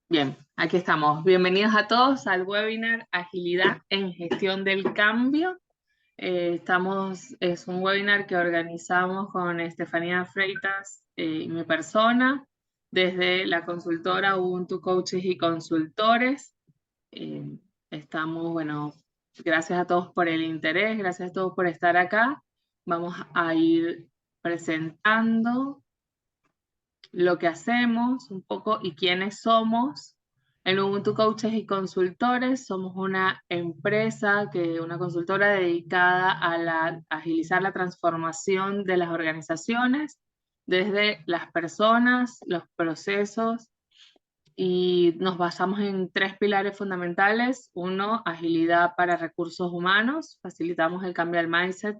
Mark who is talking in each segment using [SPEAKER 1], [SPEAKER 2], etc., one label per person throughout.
[SPEAKER 1] Bien, aquí estamos. Bienvenidos a todos al webinar Agilidad en Gestión del Cambio. Es un webinar que organizamos con Estefanía Freitas y mi persona desde la consultora Ubuntu Coaches y Consultores. Gracias a todos por el interés, gracias a todos por estar acá. Vamos a ir presentando lo que hacemos un poco y quiénes somos. En Ubuntu Coaches y Consultores somos una empresa, una consultora dedicada a agilizar la transformación de las organizaciones desde las personas, los procesos, y nos basamos en 3 pilares fundamentales. 1, agilidad para recursos humanos. Facilitamos el cambio del mindset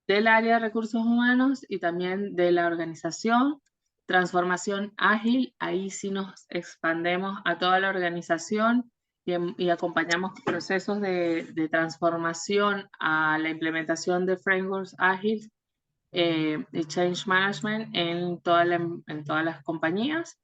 [SPEAKER 1] del área de recursos humanos y también de la organización. Transformación ágil, ahí sí nos expandemos a toda la organización y acompañamos procesos de transformación a la implementación de frameworks ágiles y change management en todas las compañías.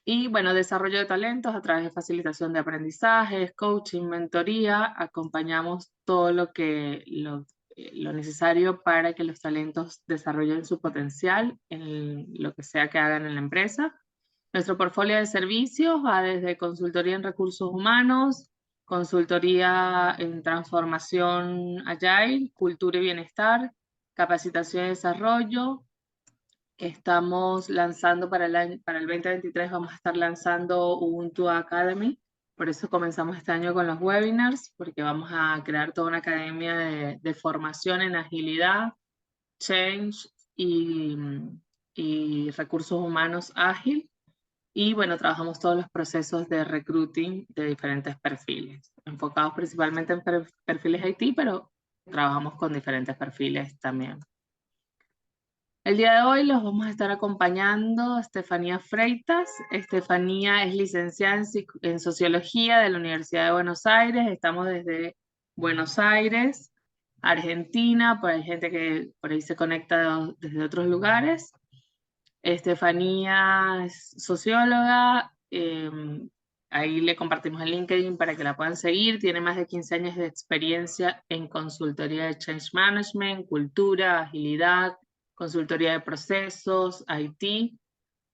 [SPEAKER 1] Y bueno, desarrollo de talentos a través de facilitación de aprendizajes, coaching, mentoría. Acompañamos todo lo necesario para que los talentos desarrollen su potencial en lo que sea que hagan en la empresa. Nuestro portfolio de servicios va desde consultoría en recursos humanos, consultoría en transformación agile, cultura y bienestar, capacitación y desarrollo. Estamos lanzando para el 2023, vamos a estar lanzando Ubuntu Academy. Por eso comenzamos este año con los webinars, porque vamos a crear toda una academia de formación en agilidad, change y recursos humanos ágil. Y bueno, trabajamos todos los procesos de recruiting de diferentes perfiles, enfocados principalmente en perfiles IT, pero trabajamos con diferentes perfiles también. El día de hoy los vamos a estar acompañando Estefanía Freitas. Estefanía es licenciada en Sociología de la Universidad de Buenos Aires. Estamos desde Buenos Aires, Argentina, por ahí hay gente que por ahí se conecta desde otros lugares. Estefanía es socióloga, ahí le compartimos el LinkedIn para que la puedan seguir. Tiene más de 15 años de experiencia en consultoría de change management, cultura, agilidad, consultoría de procesos, IT,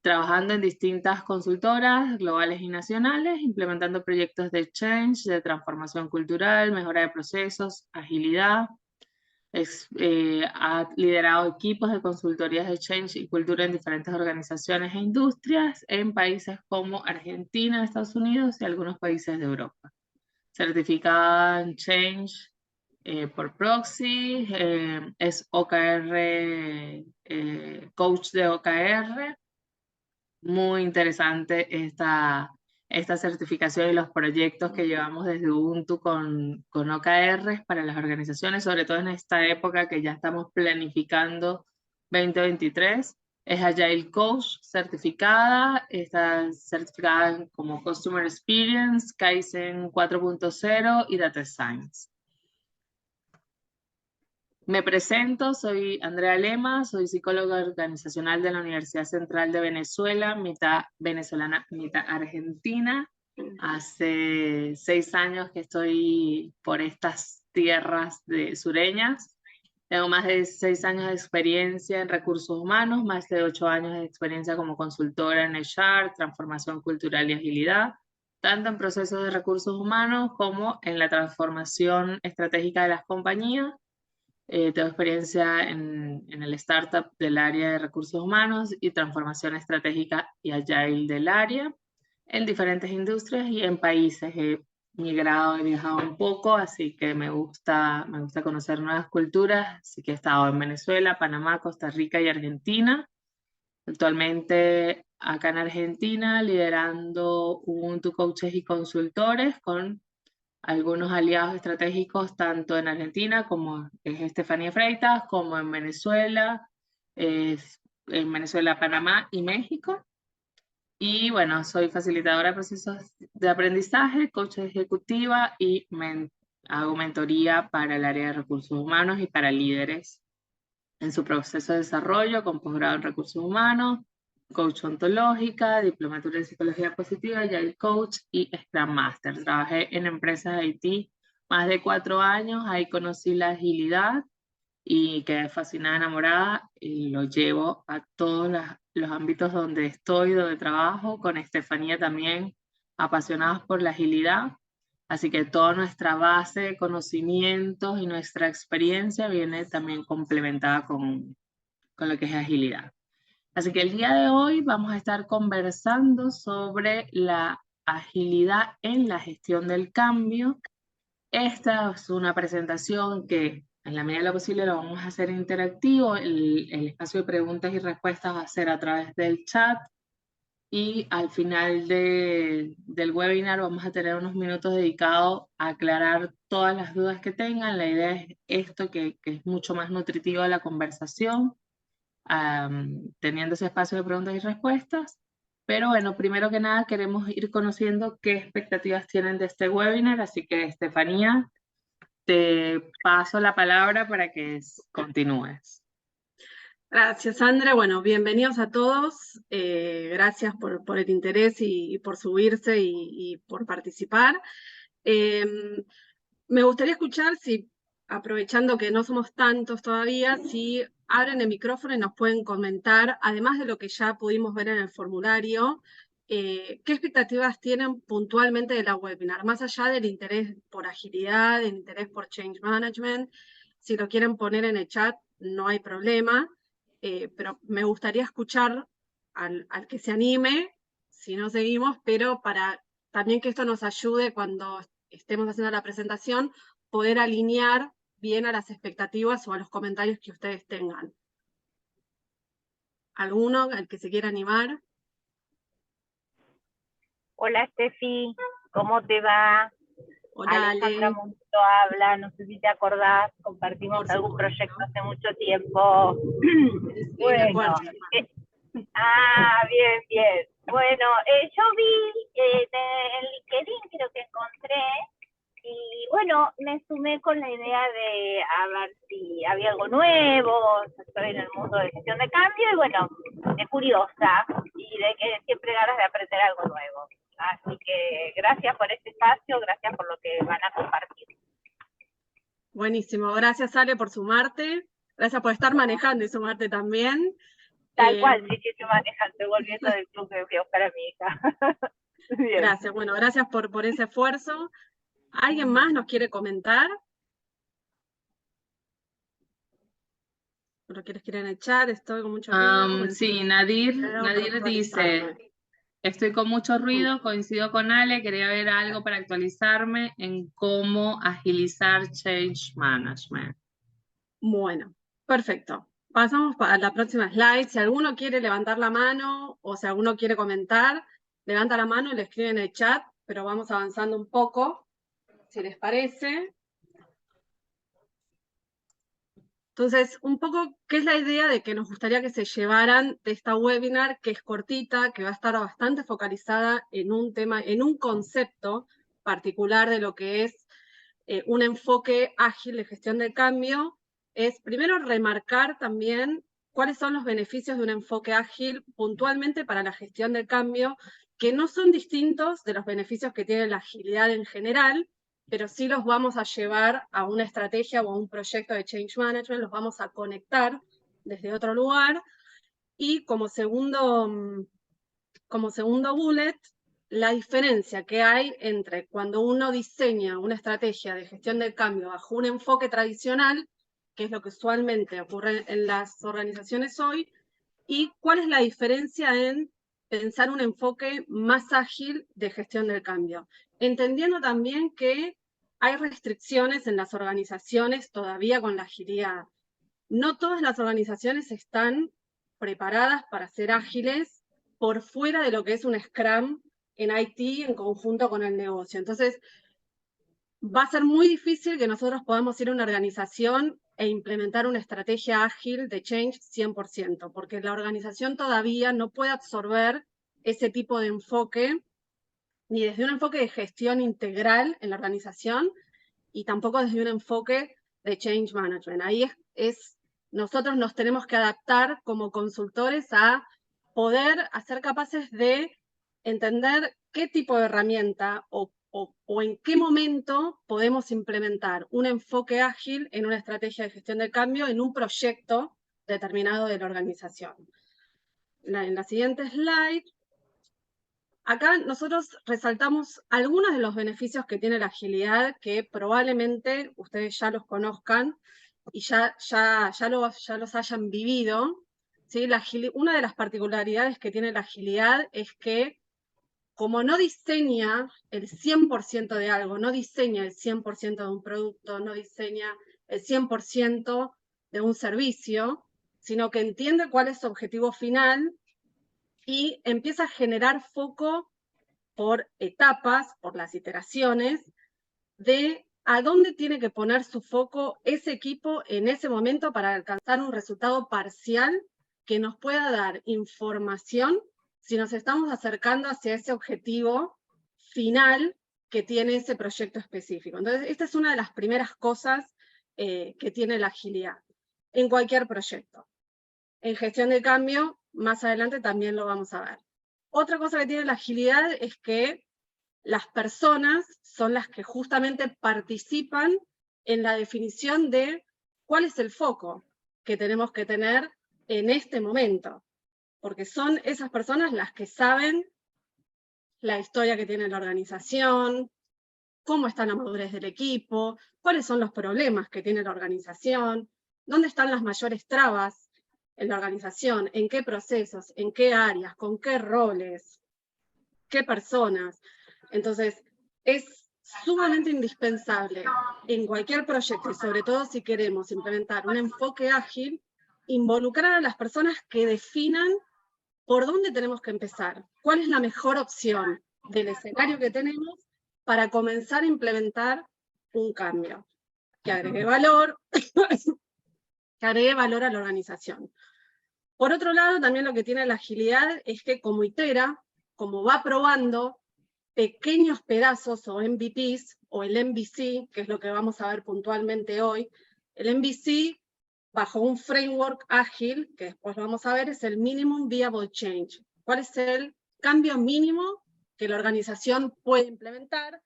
[SPEAKER 1] trabajando en distintas consultoras globales y nacionales, implementando proyectos de change, de transformación cultural, mejora de procesos, agilidad. Ha liderado equipos de consultorías de change y cultura en diferentes organizaciones e industrias en países como Argentina, Estados Unidos y algunos países de Europa. Certificada en change por Proxy, es OKR, coach de OKR. Muy interesante esta certificación y los proyectos que llevamos desde Ubuntu con OKR para las organizaciones, sobre todo en esta época que ya estamos planificando 2023. Es Agile Coach certificada, está certificada como Customer Experience, Kaizen 4.0 y Data Science. Me presento, soy Andrea Lema, soy psicóloga organizacional de la Universidad Central de Venezuela, mitad venezolana, mitad argentina. Hace 6 años que estoy por estas tierras sureñas. Tengo más de 6 años de experiencia en recursos humanos, más de 8 años de experiencia como consultora en HR, transformación cultural y agilidad, tanto en procesos de recursos humanos como en la transformación estratégica de las compañías. Tengo experiencia en el startup del área de recursos humanos y transformación estratégica y agile del área en diferentes industrias y en países. He migrado, he viajado un poco, así que me gusta conocer nuevas culturas. Así que he estado en Venezuela, Panamá, Costa Rica y Argentina. Actualmente acá en Argentina liderando Ubuntu Coaches y Consultores con algunos aliados estratégicos tanto en Argentina como es Estefanía Freitas, como en Venezuela, Panamá y México. Y bueno, soy facilitadora de procesos de aprendizaje, coach ejecutiva y hago mentoría para el área de recursos humanos y para líderes en su proceso de desarrollo con posgrado en recursos humanos, coach ontológica, diplomatura en psicología positiva, Agile Coach y Scrum Master. Trabajé en empresas de IT más de 4 años, ahí conocí la agilidad y quedé fascinada, enamorada, y lo llevo a todos los ámbitos donde estoy, donde trabajo, con Estefanía también, apasionados por la agilidad. Así que toda nuestra base de conocimientos y nuestra experiencia viene también complementada con lo que es agilidad. Así que el día de hoy vamos a estar conversando sobre la agilidad en la gestión del cambio. Esta es una presentación que en la medida de lo posible lo vamos a hacer interactivo. El espacio de preguntas y respuestas va a ser a través del chat. Y al final del webinar vamos a tener unos minutos dedicados a aclarar todas las dudas que tengan. La idea es esto, que es mucho más nutritiva la conversación, teniendo ese espacio de preguntas y respuestas. Pero bueno, primero que nada queremos ir conociendo qué expectativas tienen de este webinar, así que Estefanía, te paso la palabra para que continúes.
[SPEAKER 2] Gracias, Sandra. Bueno, bienvenidos a todos. Gracias por el interés y por subirse y por participar. Me gustaría escuchar, si, aprovechando que no somos tantos todavía, si abren el micrófono y nos pueden comentar, además de lo que ya pudimos ver en el formulario, qué expectativas tienen puntualmente de la webinar, más allá del interés por agilidad, del interés por change management. Si lo quieren poner en el chat, no hay problema, pero me gustaría escuchar al que se anime, si no seguimos, pero para también que esto nos ayude cuando estemos haciendo la presentación, poder alinear bien a las expectativas o a los comentarios que ustedes tengan. ¿Alguno al que se quiera animar?
[SPEAKER 3] Hola, Steffi, ¿cómo te va?
[SPEAKER 2] Hola,
[SPEAKER 3] Alejandra
[SPEAKER 2] Ale.
[SPEAKER 3] Monto habla, no sé si te acordás, compartimos algún proyecto hace mucho tiempo.
[SPEAKER 2] Sí, me acuerdo.
[SPEAKER 3] Bien, bien. Bueno, yo vi en LinkedIn, creo que encontré, y bueno, me sumé con la idea de a ver si había algo nuevo. Estoy en el mundo de gestión de cambio y bueno, de curiosa y de que siempre ganas de aprender algo nuevo. Así que gracias por este espacio, gracias por lo que van a compartir.
[SPEAKER 2] Buenísimo, gracias Ale por sumarte, gracias por estar manejando y sumarte también.
[SPEAKER 3] Tal cual, sí, estoy manejando, estoy volviendo del club que fui a buscar a mi hija.
[SPEAKER 2] Gracias, bueno, gracias por ese esfuerzo. ¿Alguien más nos quiere comentar? ¿Lo quieres escribir en el chat? Estoy con mucho ruido.
[SPEAKER 1] Sí, Nadir dice: estoy con mucho ruido, coincido con Ale, quería ver algo para actualizarme en cómo agilizar change management.
[SPEAKER 2] Bueno, perfecto. Pasamos a la próxima slide. Si alguno quiere levantar la mano o si alguno quiere comentar, levanta la mano y le escribe en el chat, pero vamos avanzando un poco, si les parece. Entonces, un poco, ¿qué es la idea de que nos gustaría que se llevaran de esta webinar, que es cortita, que va a estar bastante focalizada en un tema, en un concepto particular de lo que es un enfoque ágil de gestión del cambio? Es primero remarcar también cuáles son los beneficios de un enfoque ágil puntualmente para la gestión del cambio, que no son distintos de los beneficios que tiene la agilidad en general, pero sí los vamos a llevar a una estrategia o a un proyecto de change management, los vamos a conectar desde otro lugar. Y como segundo bullet, la diferencia que hay entre cuando uno diseña una estrategia de gestión del cambio bajo un enfoque tradicional, que es lo que usualmente ocurre en las organizaciones hoy, y cuál es la diferencia en pensar un enfoque más ágil de gestión del cambio. Entendiendo también que hay restricciones en las organizaciones todavía con la agilidad. No todas las organizaciones están preparadas para ser ágiles por fuera de lo que es un Scrum en IT en conjunto con el negocio. Entonces, va a ser muy difícil que nosotros podamos ir a una organización e implementar una estrategia ágil de change 100%, porque la organización todavía no puede absorber ese tipo de enfoque, ni desde un enfoque de gestión integral en la organización, y tampoco desde un enfoque de change management. Ahí nosotros nos tenemos que adaptar como consultores a poder ser capaces de entender qué tipo de herramienta o en qué momento podemos implementar un enfoque ágil en una estrategia de gestión del cambio en un proyecto determinado de la organización. En la siguiente slide, acá nosotros resaltamos algunos de los beneficios que tiene la agilidad, que probablemente ustedes ya los conozcan y ya los hayan vivido. ¿Sí? Una de las particularidades que tiene la agilidad es que, como no diseña el 100% de algo, no diseña el 100% de un producto, no diseña el 100% de un servicio, sino que entiende cuál es su objetivo final y empieza a generar foco por etapas, por las iteraciones, de a dónde tiene que poner su foco ese equipo en ese momento para alcanzar un resultado parcial que nos pueda dar información si nos estamos acercando hacia ese objetivo final que tiene ese proyecto específico. Entonces, esta es una de las primeras cosas que tiene la agilidad en cualquier proyecto. En gestión de cambio, más adelante también lo vamos a ver. Otra cosa que tiene la agilidad es que las personas son las que justamente participan en la definición de cuál es el foco que tenemos que tener en este momento, porque son esas personas las que saben la historia que tiene la organización, cómo está la madurez del equipo, cuáles son los problemas que tiene la organización, dónde están las mayores trabas en la organización, en qué procesos, en qué áreas, con qué roles, qué personas. Entonces, es sumamente indispensable en cualquier proyecto, y sobre todo si queremos implementar un enfoque ágil, involucrar a las personas que definan por dónde tenemos que empezar, cuál es la mejor opción del escenario que tenemos para comenzar a implementar un cambio que agregue valor, que agregue valor a la organización. Por otro lado, también lo que tiene la agilidad es que como itera, como va probando pequeños pedazos o MVPs, o el MVC, que es lo que vamos a ver puntualmente hoy, el MVC, bajo un framework ágil, que después vamos a ver, es el Minimum Viable Change. ¿Cuál es el cambio mínimo que la organización puede implementar?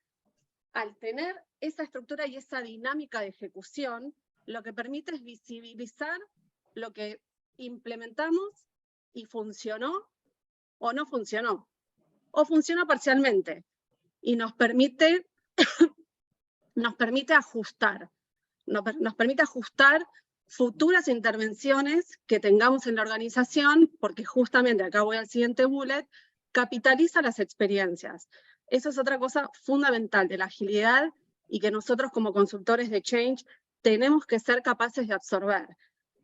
[SPEAKER 2] Al tener esa estructura y esa dinámica de ejecución, lo que permite es visibilizar lo que implementamos y funcionó o no funcionó, o funciona parcialmente, y nos permite ajustar, nos permite ajustar futuras intervenciones que tengamos en la organización, porque justamente, acá voy al siguiente bullet, capitaliza las experiencias. Eso es otra cosa fundamental de la agilidad y que nosotros como consultores de Change tenemos que ser capaces de absorber.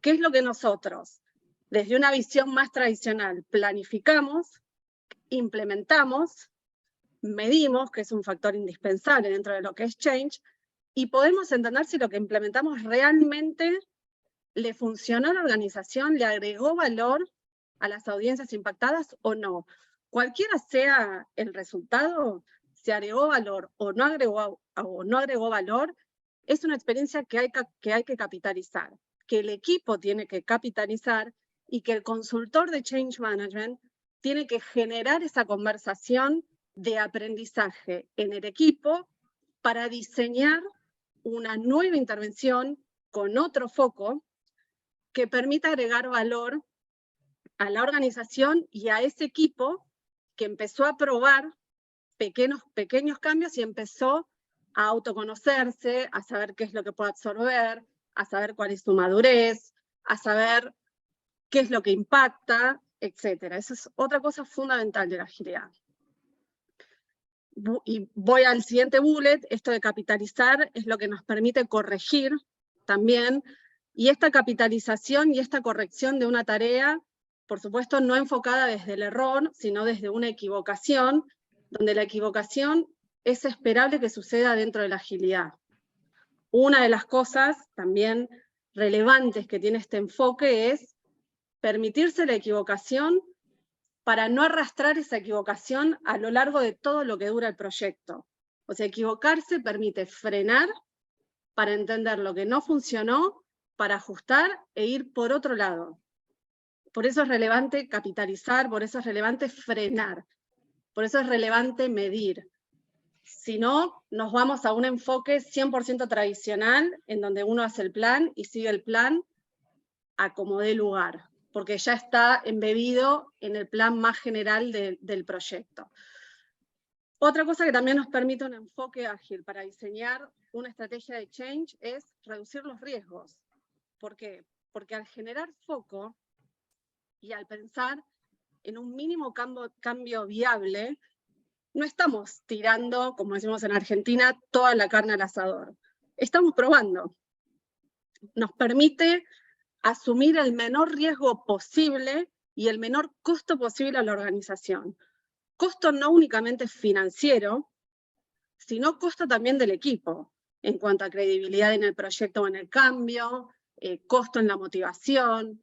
[SPEAKER 2] ¿Qué es lo que nosotros, desde una visión más tradicional, planificamos, implementamos, medimos, que es un factor indispensable dentro de lo que es Change, y podemos entender si lo que implementamos realmente le funcionó a la organización, le agregó valor a las audiencias impactadas o no? Cualquiera sea el resultado, si agregó valor o no agregó valor, es una experiencia que hay que capitalizar, que el equipo tiene que capitalizar y que el consultor de Change Management tiene que generar esa conversación de aprendizaje en el equipo para diseñar una nueva intervención con otro foco que permita agregar valor a la organización y a ese equipo que empezó a probar pequeños cambios y empezó a autoconocerse, a saber qué es lo que puede absorber, a saber cuál es su madurez, a saber qué es lo que impacta, etc. Esa es otra cosa fundamental de la agilidad. Y voy al siguiente bullet. Esto de capitalizar es lo que nos permite corregir también, y esta capitalización y esta corrección de una tarea, por supuesto, no enfocada desde el error, sino desde una equivocación, donde la equivocación es esperable que suceda dentro de la agilidad. Una de las cosas también relevantes que tiene este enfoque es permitirse la equivocación para no arrastrar esa equivocación a lo largo de todo lo que dura el proyecto. O sea, equivocarse permite frenar para entender lo que no funcionó, para ajustar e ir por otro lado. Por eso es relevante capitalizar, por eso es relevante frenar, por eso es relevante medir. Si no, nos vamos a un enfoque 100% tradicional, en donde uno hace el plan y sigue el plan a como dé lugar, porque ya está embebido en el plan más general del proyecto. Otra cosa que también nos permite un enfoque ágil para diseñar una estrategia de change es reducir los riesgos. ¿Por qué? Porque al generar foco y al pensar en un mínimo cambio viable, no estamos tirando, como decimos en Argentina, toda la carne al asador. Estamos probando. Nos permite asumir el menor riesgo posible y el menor costo posible a la organización. Costo no únicamente financiero, sino costo también del equipo, en cuanto a credibilidad en el proyecto o en el cambio, costo en la motivación,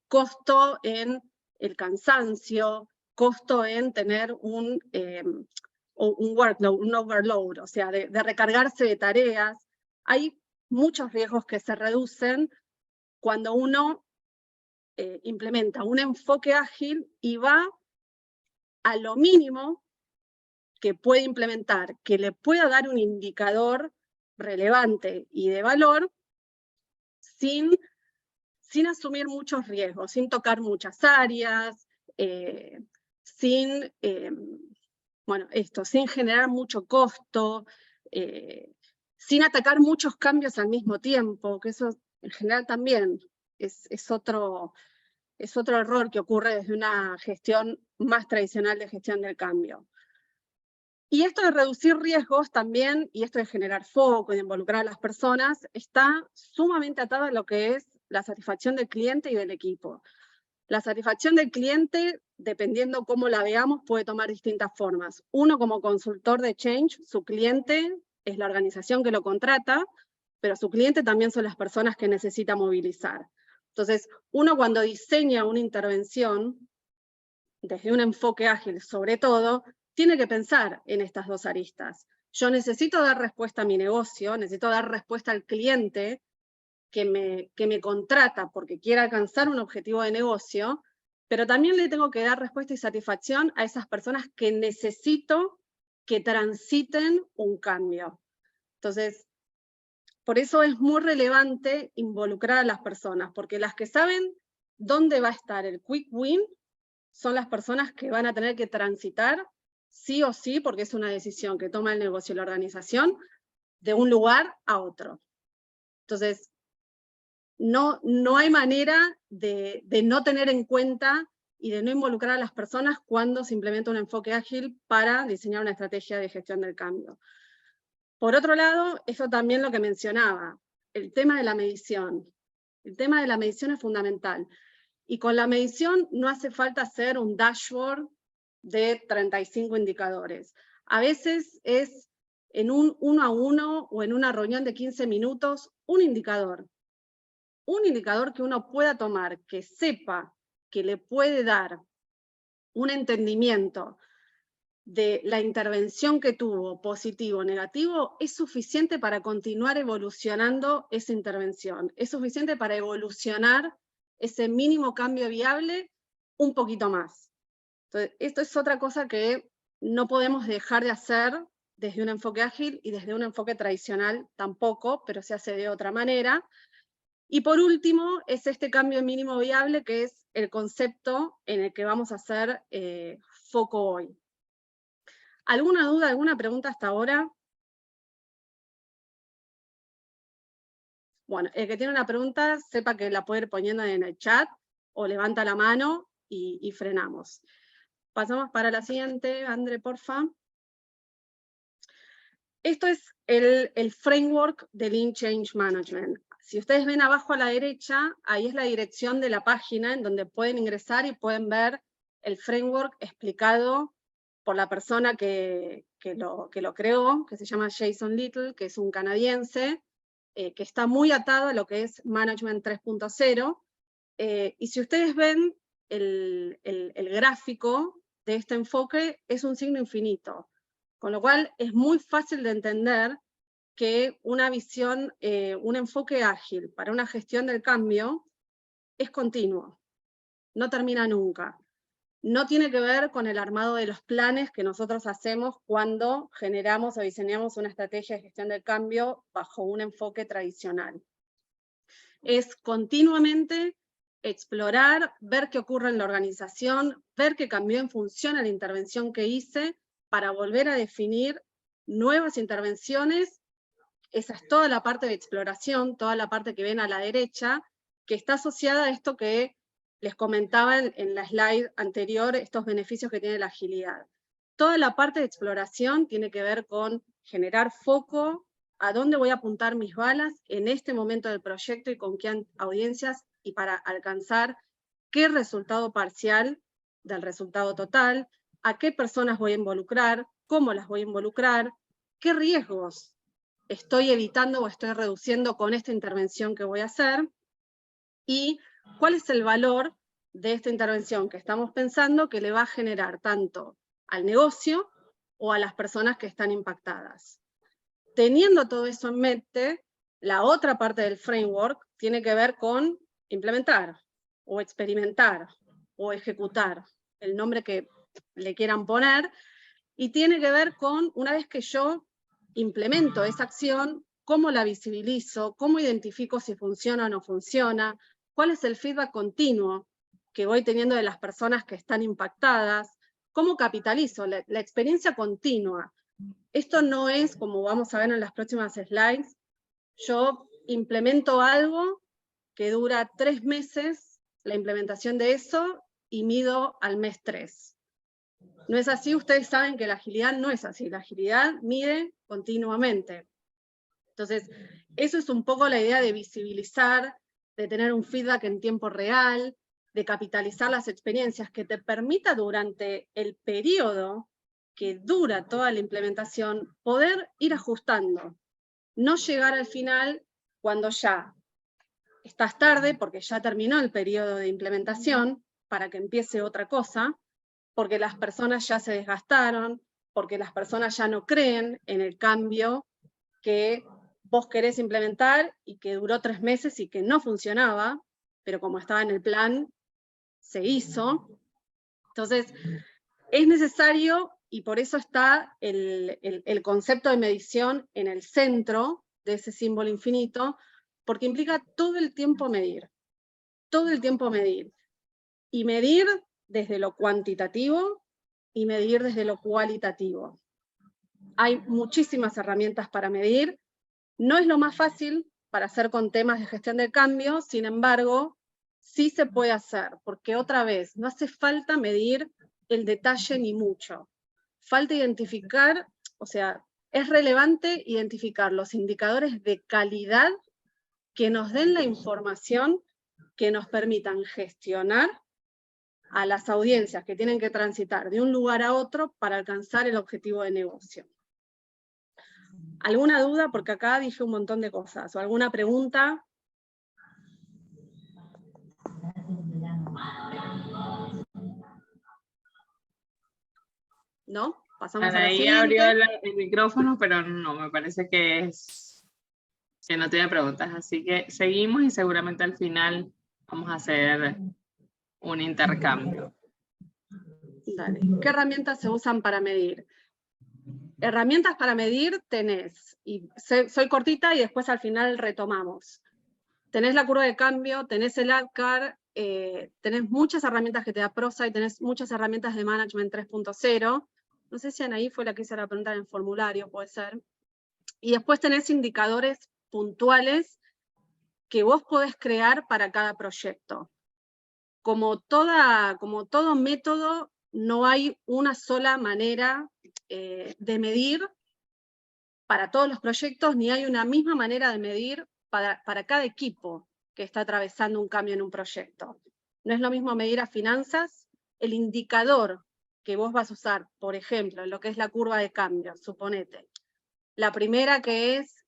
[SPEAKER 2] costo en el cansancio, costo en tener un workload, un overload, o sea, de recargarse de tareas. Hay muchos riesgos que se reducen cuando uno implementa un enfoque ágil y va a lo mínimo que puede implementar, que le pueda dar un indicador relevante y de valor sin asumir muchos riesgos, sin tocar muchas áreas, sin generar mucho costo, sin atacar muchos cambios al mismo tiempo, que eso en general también es otro error que ocurre desde una gestión más tradicional de gestión del cambio. Y esto de reducir riesgos también, y esto de generar foco y de involucrar a las personas, está sumamente atado a lo que es la satisfacción del cliente y del equipo. La satisfacción del cliente, dependiendo cómo la veamos, puede tomar distintas formas. Uno, como consultor de change, su cliente es la organización que lo contrata, pero su cliente también son las personas que necesita movilizar. Entonces, uno cuando diseña una intervención, desde un enfoque ágil sobre todo, tiene que pensar en estas dos aristas. Yo necesito dar respuesta a mi negocio, necesito dar respuesta al cliente que me contrata porque quiere alcanzar un objetivo de negocio, pero también le tengo que dar respuesta y satisfacción a esas personas que necesito que transiten un cambio. Entonces, por eso es muy relevante involucrar a las personas, porque las que saben dónde va a estar el quick win son las personas que van a tener que transitar sí o sí, porque es una decisión que toma el negocio y la organización, de un lugar a otro. Entonces, no hay manera de no tener en cuenta y de no involucrar a las personas cuando se implementa un enfoque ágil para diseñar una estrategia de gestión del cambio. Por otro lado, eso también lo que mencionaba, el tema de la medición. El tema de la medición es fundamental. Y con la medición no hace falta hacer un dashboard de 35 indicadores. A veces es en un 1 a 1 o en una reunión de 15 minutos, un indicador. Un indicador que uno pueda tomar, que sepa que le puede dar un entendimiento de la intervención que tuvo, positivo o negativo, es suficiente para continuar evolucionando esa intervención. Es suficiente para evolucionar ese mínimo cambio viable un poquito más. Entonces, esto es otra cosa que no podemos dejar de hacer desde un enfoque ágil y desde un enfoque tradicional tampoco, pero se hace de otra manera. Y por último, es este cambio mínimo viable, que es el concepto en el que vamos a hacer foco hoy. ¿Alguna duda, alguna pregunta hasta ahora? Bueno, el que tiene una pregunta, sepa que la puede ir poniendo en el chat, o levanta la mano y frenamos. Pasamos para la siguiente, André, porfa. Esto es el framework de Lean Change Management. Si ustedes ven abajo a la derecha, ahí es la dirección de la página en donde pueden ingresar y pueden ver el framework explicado por la persona que lo creó, que se llama Jason Little, que es un canadiense, que está muy atado a lo que es Management 3.0. Y si ustedes ven el gráfico de este enfoque, es un signo infinito. Con lo cual es muy fácil de entender que una visión, un enfoque ágil para una gestión del cambio es continuo. no termina nunca. No tiene que ver con el armado de los planes que nosotros hacemos cuando generamos o diseñamos una estrategia de gestión del cambio bajo un enfoque tradicional. Es continuamente explorar, ver qué ocurre en la organización, ver qué cambió en función a la intervención que hice, para volver a definir nuevas intervenciones. Esa es toda la parte de exploración, toda la parte que ven a la derecha, que está asociada a esto que les comentaba en la slide anterior, estos beneficios que tiene la agilidad. Toda la parte de exploración tiene que ver con generar foco, a dónde voy a apuntar mis balas en este momento del proyecto y con qué audiencias, y para alcanzar qué resultado parcial del resultado total, a qué personas voy a involucrar, cómo las voy a involucrar, qué riesgos estoy evitando o estoy reduciendo con esta intervención que voy a hacer, y cuál es el valor de esta intervención que estamos pensando que le va a generar tanto al negocio o a las personas que están impactadas. Teniendo todo eso en mente, la otra parte del framework tiene que ver con implementar, o experimentar, o ejecutar, el nombre que le quieran poner, y tiene que ver con, una vez que yo implemento esa acción, cómo la visibilizo, cómo identifico si funciona o no funciona, cuál es el feedback continuo que voy teniendo de las personas que están impactadas, cómo capitalizo la experiencia continua. Esto no es, como vamos a ver en las próximas slides, yo implemento algo que dura 3 meses, la implementación de eso, y mido al mes 3. No es así, ustedes saben que la agilidad no es así, la agilidad mide continuamente. Entonces, eso es un poco la idea de visibilizar, de tener un feedback en tiempo real, de capitalizar las experiencias que te permita durante el periodo que dura toda la implementación, poder ir ajustando. No llegar al final cuando ya estás tarde, porque ya terminó el periodo de implementación, para que empiece otra cosa, porque las personas ya se desgastaron, porque las personas ya no creen en el cambio que vos querés implementar y que duró 3 meses y que no funcionaba, pero como estaba en el plan, se hizo. Entonces, es necesario, y por eso está el concepto de medición en el centro de ese símbolo infinito, porque implica todo el tiempo medir, y medir desde lo cuantitativo y medir desde lo cualitativo. Hay muchísimas herramientas para medir, no es lo más fácil para hacer con temas de gestión del cambio, sin embargo, sí se puede hacer, porque otra vez, no hace falta medir el detalle ni mucho. Falta identificar, o sea, es relevante identificar los indicadores de calidad que nos den la información que nos permitan gestionar a las audiencias que tienen que transitar de un lugar a otro para alcanzar el objetivo de negocio. ¿Alguna duda? Porque acá dije un montón de cosas. ¿O alguna pregunta? ¿No? Pasamos a la
[SPEAKER 1] Anaí
[SPEAKER 2] siguiente.
[SPEAKER 1] abrió el micrófono, pero no, me parece que no tiene preguntas. Así que seguimos y seguramente al final vamos a hacer un intercambio.
[SPEAKER 2] Dale. ¿Qué herramientas se usan para medir? Herramientas para medir tenés, y soy cortita y después al final retomamos. Tenés la curva de cambio, tenés el ADCAR, tenés muchas herramientas que te da Prosa y tenés muchas herramientas de Management 3.0. No sé si Anaí fue la que hizo la pregunta en el formulario, puede ser. Y después tenés indicadores puntuales que vos podés crear para cada proyecto. Como todo método, no hay una sola manera de medir para todos los proyectos, ni hay una misma manera de medir para cada equipo que está atravesando un cambio en un proyecto. No es lo mismo medir a finanzas, el indicador que vos vas a usar, por ejemplo, en lo que es la curva de cambio, suponete. La primera que es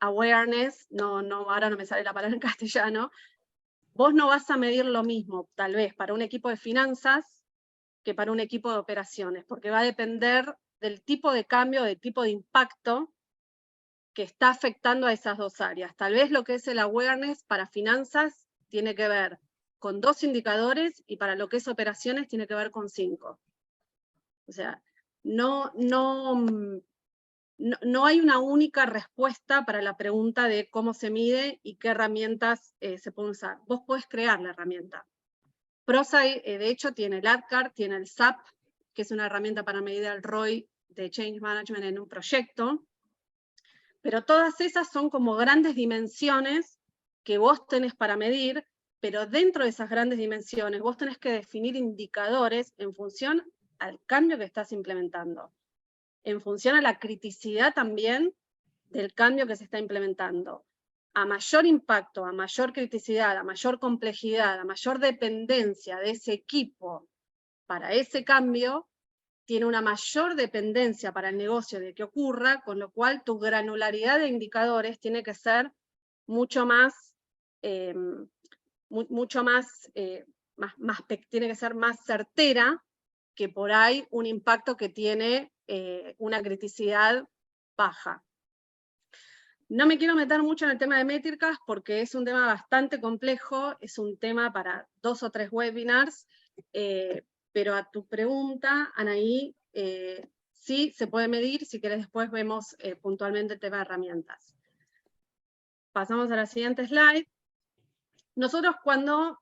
[SPEAKER 2] awareness, ahora no me sale la palabra en castellano, vos no vas a medir lo mismo, tal vez, para un equipo de finanzas que para un equipo de operaciones, porque va a depender del tipo de cambio, del tipo de impacto que está afectando a esas dos áreas. Tal vez lo que es el awareness para finanzas tiene que ver con 2 indicadores y para lo que es operaciones tiene que ver con 5. O sea, no hay una única respuesta para la pregunta de cómo se mide y qué herramientas se pueden usar. Vos podés crear la herramienta. ProSci, de hecho, tiene el AdCard, tiene el SAP, que es una herramienta para medir el ROI de Change Management en un proyecto, pero todas esas son como grandes dimensiones que vos tenés para medir, pero dentro de esas grandes dimensiones vos tenés que definir indicadores en función al cambio que estás implementando, en función a la criticidad también del cambio que se está implementando. A mayor impacto, a mayor criticidad, a mayor complejidad, a mayor dependencia de ese equipo para ese cambio, tiene una mayor dependencia para el negocio de que ocurra, con lo cual tu granularidad de indicadores tiene que ser mucho más, tiene que ser más certera que por ahí un impacto que tiene una criticidad baja. No me quiero meter mucho en el tema de métricas porque es un tema bastante complejo, es un tema para 2 o 3 webinars, pero a tu pregunta, Anaí, sí se puede medir, si querés después vemos puntualmente el tema de herramientas. Pasamos a la siguiente slide. Nosotros cuando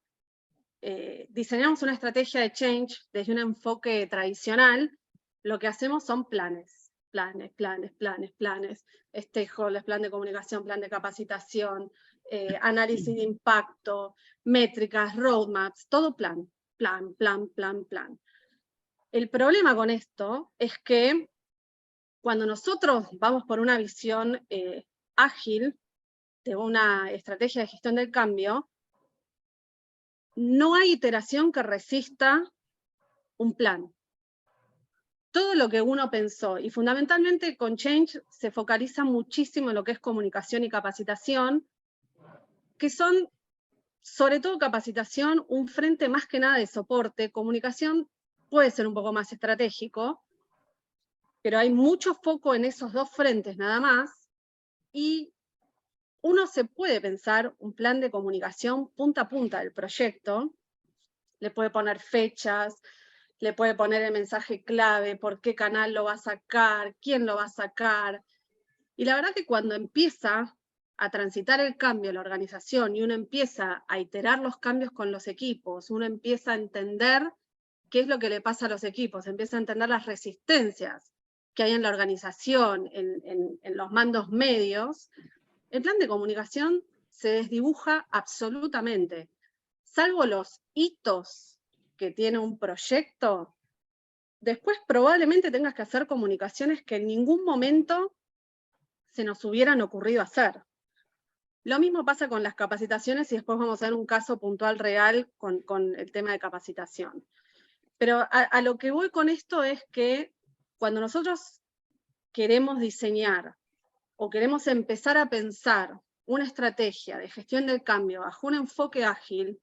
[SPEAKER 2] diseñamos una estrategia de change desde un enfoque tradicional, lo que hacemos son planes. Stakeholders, plan de comunicación, plan de capacitación, análisis de impacto, métricas, roadmaps, todo plan. El problema con esto es que cuando nosotros vamos por una visión ágil de una estrategia de gestión del cambio, no hay iteración que resista un plan. Todo lo que uno pensó, y fundamentalmente con Change se focaliza muchísimo en lo que es comunicación y capacitación, que son, sobre todo capacitación, un frente más que nada de soporte. Comunicación puede ser un poco más estratégico, pero hay mucho foco en esos 2 frentes nada más, y uno se puede pensar un plan de comunicación punta a punta del proyecto, le puede poner fechas, le puede poner el mensaje clave, por qué canal lo va a sacar, quién lo va a sacar. Y la verdad que cuando empieza a transitar el cambio en la organización y uno empieza a iterar los cambios con los equipos, uno empieza a entender qué es lo que le pasa a los equipos, empieza a entender las resistencias que hay en la organización, en los mandos medios, el plan de comunicación se desdibuja absolutamente. Salvo los hitos que tiene un proyecto, después probablemente tengas que hacer comunicaciones que en ningún momento se nos hubieran ocurrido hacer. Lo mismo pasa con las capacitaciones y después vamos a ver un caso puntual real con el tema de capacitación. Pero a lo que voy con esto es que cuando nosotros queremos diseñar o queremos empezar a pensar una estrategia de gestión del cambio bajo un enfoque ágil,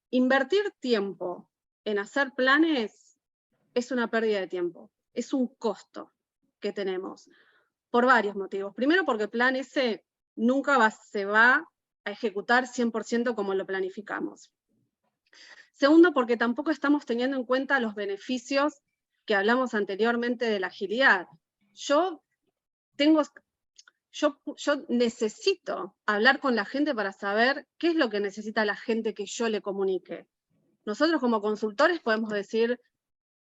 [SPEAKER 2] invertir tiempo en hacer planes es una pérdida de tiempo, es un costo que tenemos, por varios motivos. Primero, porque el plan ese nunca se va a ejecutar 100% como lo planificamos. Segundo, porque tampoco estamos teniendo en cuenta los beneficios que hablamos anteriormente de la agilidad. Yo necesito hablar con la gente para saber qué es lo que necesita la gente que yo le comunique. Nosotros como consultores podemos decir,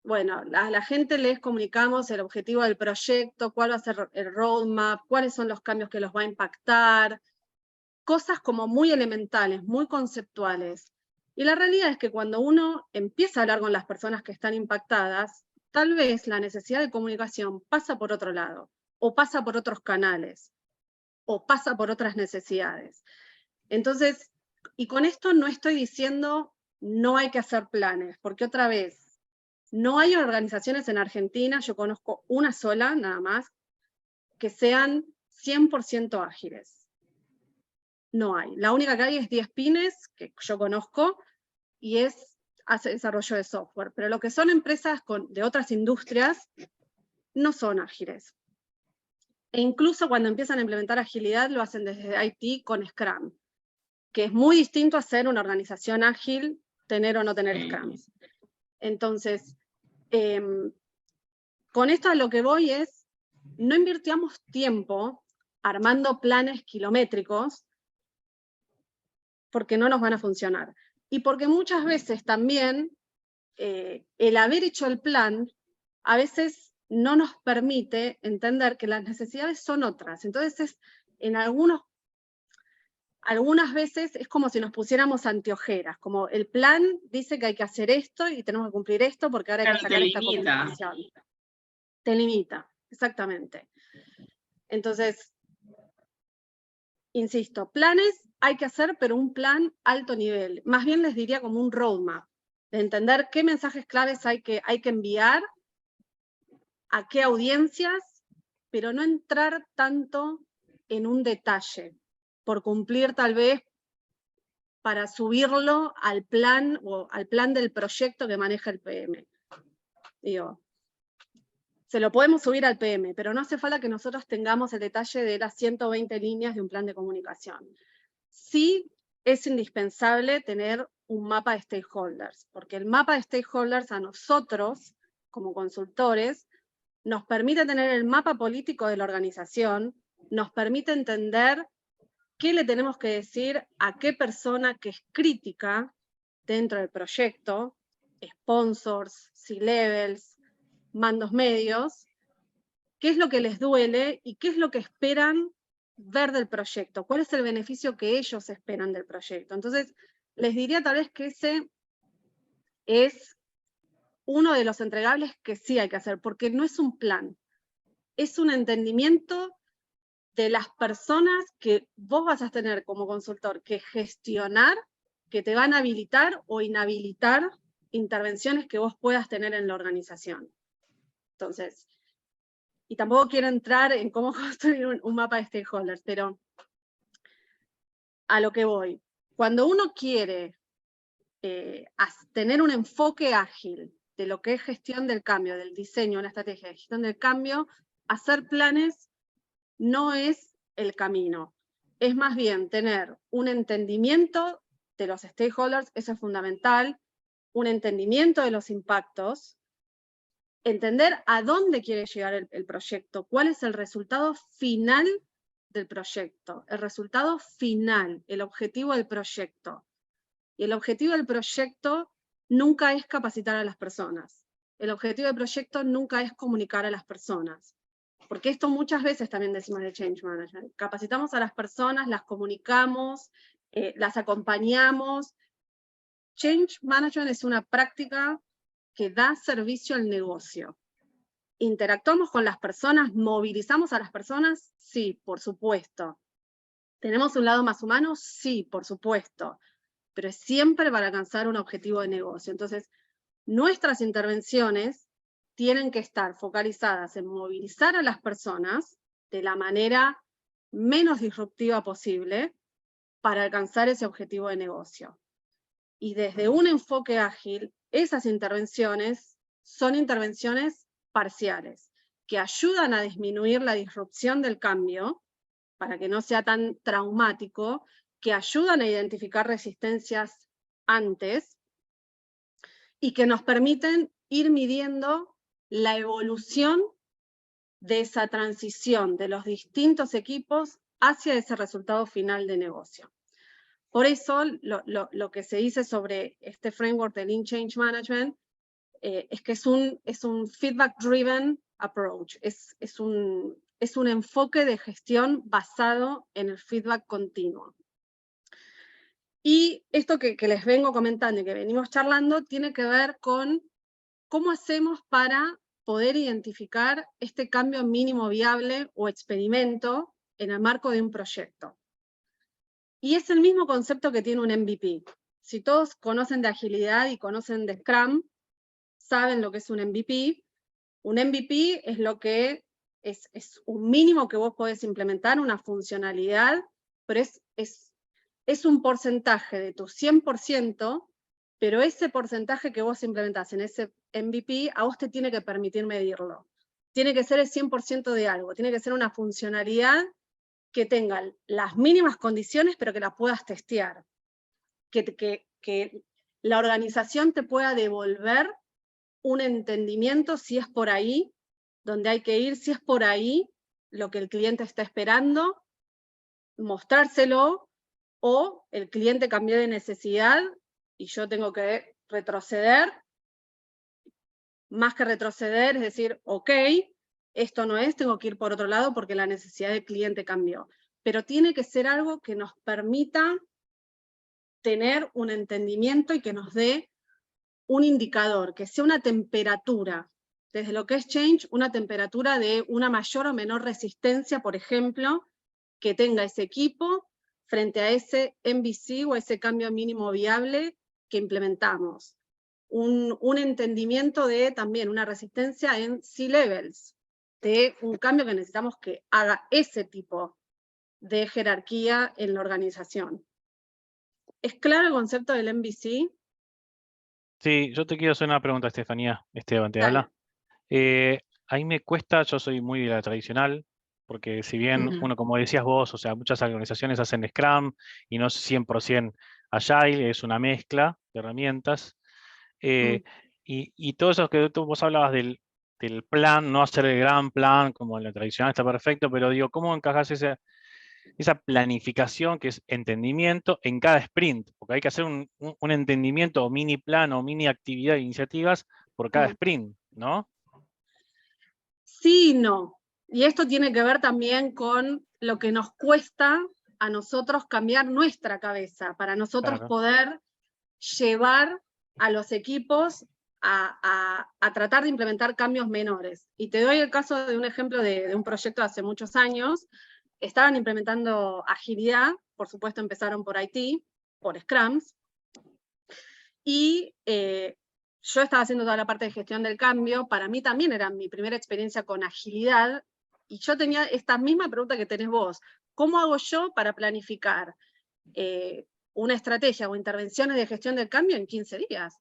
[SPEAKER 2] bueno, a la gente les comunicamos el objetivo del proyecto, cuál va a ser el roadmap, cuáles son los cambios que los va a impactar, cosas como muy elementales, muy conceptuales. Y la realidad es que cuando uno empieza a hablar con las personas que están impactadas, tal vez la necesidad de comunicación pasa por otro lado, o pasa por otros canales, o pasa por otras necesidades. Entonces, y con esto no estoy diciendo no hay que hacer planes, porque otra vez, no hay organizaciones en Argentina, yo conozco una sola nada más, que sean 100% ágiles. No hay. La única que hay es 10 Pines, que yo conozco, y hace desarrollo de software. Pero lo que son empresas de otras industrias, no son ágiles. E incluso cuando empiezan a implementar agilidad, lo hacen desde IT con Scrum. que es muy distinto a ser una organización ágil, tener o no tener Scrums. Entonces, con esto a lo que voy es, no invirtamos tiempo armando planes kilométricos porque no nos van a funcionar. Y porque muchas veces también el haber hecho el plan a veces no nos permite entender que las necesidades son otras. Entonces, en algunas veces es como si nos pusiéramos anteojeras, como el plan dice que hay que hacer esto y tenemos que cumplir esto porque ahora hay que sacar esta comunicación. Te limita, exactamente. Entonces, insisto, planes hay que hacer, pero un plan alto nivel. Más bien les diría como un roadmap, de entender qué mensajes claves hay que enviar, a qué audiencias, pero no entrar tanto en un detalle, por cumplir tal vez para subirlo al plan o al plan del proyecto que maneja el PM. Digo, se lo podemos subir al PM, pero no hace falta que nosotros tengamos el detalle de las 120 líneas de un plan de comunicación. Sí es indispensable tener un mapa de stakeholders, porque el mapa de stakeholders a nosotros, como consultores, nos permite tener el mapa político de la organización, nos permite entender qué le tenemos que decir a qué persona que es crítica dentro del proyecto, sponsors, C-levels, mandos medios, qué es lo que les duele y qué es lo que esperan ver del proyecto, cuál es el beneficio que ellos esperan del proyecto. Entonces, les diría tal vez que ese es uno de los entregables que sí hay que hacer, porque no es un plan, es un entendimiento de las personas que vos vas a tener como consultor que gestionar, que te van a habilitar o inhabilitar intervenciones que vos puedas tener en la organización. Entonces, y tampoco quiero entrar en cómo construir un mapa de stakeholders, pero a lo que voy. Cuando uno quiere tener un enfoque ágil de lo que es gestión del cambio, del diseño, una estrategia de gestión del cambio, hacer planes no es el camino. Es más bien tener un entendimiento de los stakeholders, eso es fundamental, un entendimiento de los impactos, entender a dónde quiere llegar el proyecto, cuál es el resultado final del proyecto, el resultado final, el objetivo del proyecto. Y el objetivo del proyecto nunca es capacitar a las personas. El objetivo del proyecto nunca es comunicar a las personas. Porque esto muchas veces también decimos de Change Management. Capacitamos a las personas, las comunicamos, las acompañamos. Change Management es una práctica que da servicio al negocio. ¿Interactuamos con las personas? ¿Movilizamos a las personas? Sí, por supuesto. ¿Tenemos un lado más humano? Sí, por supuesto. Pero es siempre para alcanzar un objetivo de negocio. Entonces, nuestras intervenciones tienen que estar focalizadas en movilizar a las personas de la manera menos disruptiva posible para alcanzar ese objetivo de negocio. Y desde un enfoque ágil, esas intervenciones son intervenciones parciales, que ayudan a disminuir la disrupción del cambio, para que no sea tan traumático, que ayudan a identificar resistencias antes, y que nos permiten ir midiendo la evolución de esa transición de los distintos equipos hacia ese resultado final de negocio. Por eso, lo que se dice sobre este framework de Lean Change Management es que es un feedback-driven approach, es un enfoque de gestión basado en el feedback continuo. Y esto que les vengo comentando y que venimos charlando tiene que ver con cómo hacemos para poder identificar este cambio mínimo viable o experimento en el marco de un proyecto. Y es el mismo concepto que tiene un MVP. Si todos conocen de agilidad y conocen de Scrum, saben lo que es un MVP. Un MVP es lo que es un mínimo que vos podés implementar, una funcionalidad, pero es un porcentaje de tu 100%, pero ese porcentaje que vos implementás en ese MVP, a vos te tiene que permitir medirlo. Tiene que ser el 100% de algo, tiene que ser una funcionalidad que tengan las mínimas condiciones, pero que las puedas testear. Que la organización te pueda devolver un entendimiento si es por ahí donde hay que ir, si es por ahí lo que el cliente está esperando, mostrárselo, o el cliente cambió de necesidad y yo tengo que retroceder, más que retroceder, es decir, ok, esto no es, tengo que ir por otro lado porque la necesidad del cliente cambió. Pero tiene que ser algo que nos permita tener un entendimiento y que nos dé un indicador, que sea una temperatura, desde lo que es change, una temperatura de una mayor o menor resistencia, por ejemplo, que tenga ese equipo frente a ese MVC o ese cambio mínimo viable que implementamos. Un entendimiento de también una resistencia en C-levels, de un cambio que necesitamos que haga ese tipo de jerarquía en la organización. ¿Es claro el concepto del MVC?
[SPEAKER 4] Sí, yo te quiero hacer una pregunta, Esteban, ¿te
[SPEAKER 2] Dale.
[SPEAKER 4] habla? Ahí me cuesta, yo soy muy de la tradicional, porque si bien uno, como decías vos, o sea, muchas organizaciones hacen Scrum y no es 100% Agile, es una mezcla de herramientas. Y todo eso que vos hablabas del plan, no hacer el gran plan como en la tradicional está perfecto, pero digo, ¿cómo encajas esa planificación que es entendimiento en cada sprint? Porque hay que hacer un entendimiento o mini plan o mini actividad de iniciativas por cada sprint, ¿no?
[SPEAKER 2] Sí y no. Y esto tiene que ver también con lo que nos cuesta a nosotros cambiar nuestra cabeza, para nosotros poder llevar a los equipos a tratar de implementar cambios menores. Y te doy el caso de un ejemplo de un proyecto de hace muchos años. Estaban implementando agilidad, por supuesto empezaron por IT, por Scrums, y yo estaba haciendo toda la parte de gestión del cambio. Para mí también era mi primera experiencia con agilidad, y yo tenía esta misma pregunta que tenés vos. ¿Cómo hago yo para planificar una estrategia o intervenciones de gestión del cambio en 15 días?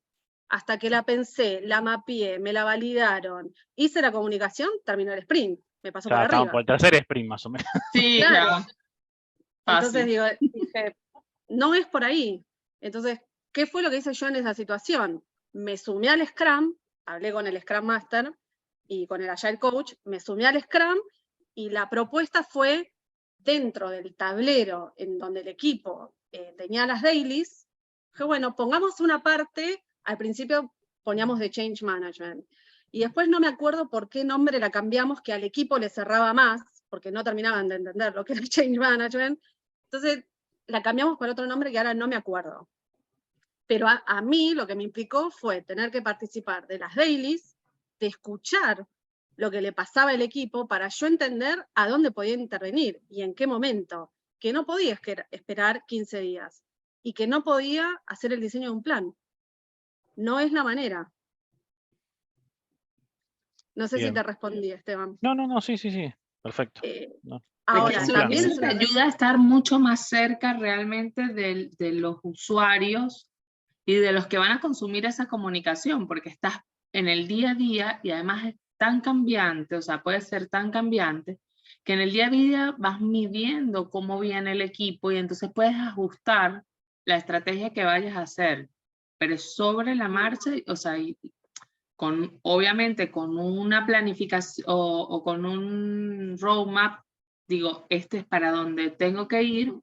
[SPEAKER 2] Hasta que la pensé, la mapeé, me la validaron, hice la comunicación, terminó el sprint, me pasó por arriba.
[SPEAKER 4] Por el tercer sprint más o menos.
[SPEAKER 1] Sí,
[SPEAKER 2] claro. Entonces
[SPEAKER 1] Fácil.
[SPEAKER 2] dije, no es por ahí. Entonces, ¿qué fue lo que hice yo en esa situación? Me sumé al Scrum, hablé con el Scrum Master y con el Agile Coach, me sumé al Scrum y la propuesta fue, dentro del tablero en donde el equipo tenía las dailies, que bueno, pongamos una parte, al principio poníamos de Change Management, y después no me acuerdo por qué nombre la cambiamos, que al equipo le cerraba más, porque no terminaban de entender lo que era Change Management. Entonces la cambiamos por otro nombre que ahora no me acuerdo. Pero a mí lo que me implicó fue tener que participar de las dailies, de escuchar lo que le pasaba al equipo para yo entender a dónde podía intervenir y en qué momento, que no podía esperar 15 días y que no podía hacer el diseño de un plan. No es la manera. No sé si te respondí, Esteban.
[SPEAKER 4] No, sí, perfecto.
[SPEAKER 2] Ahora,
[SPEAKER 1] eso
[SPEAKER 2] también
[SPEAKER 1] te ayuda a estar mucho más cerca realmente de los usuarios y de los que van a consumir esa comunicación, porque estás en el día a día y además es tan cambiante, o sea, puede ser tan cambiante, que en el día a día vas midiendo cómo viene el equipo y entonces puedes ajustar la estrategia que vayas a hacer, pero sobre la marcha, o sea, obviamente con una planificación o con un roadmap, digo, este es para donde tengo que ir,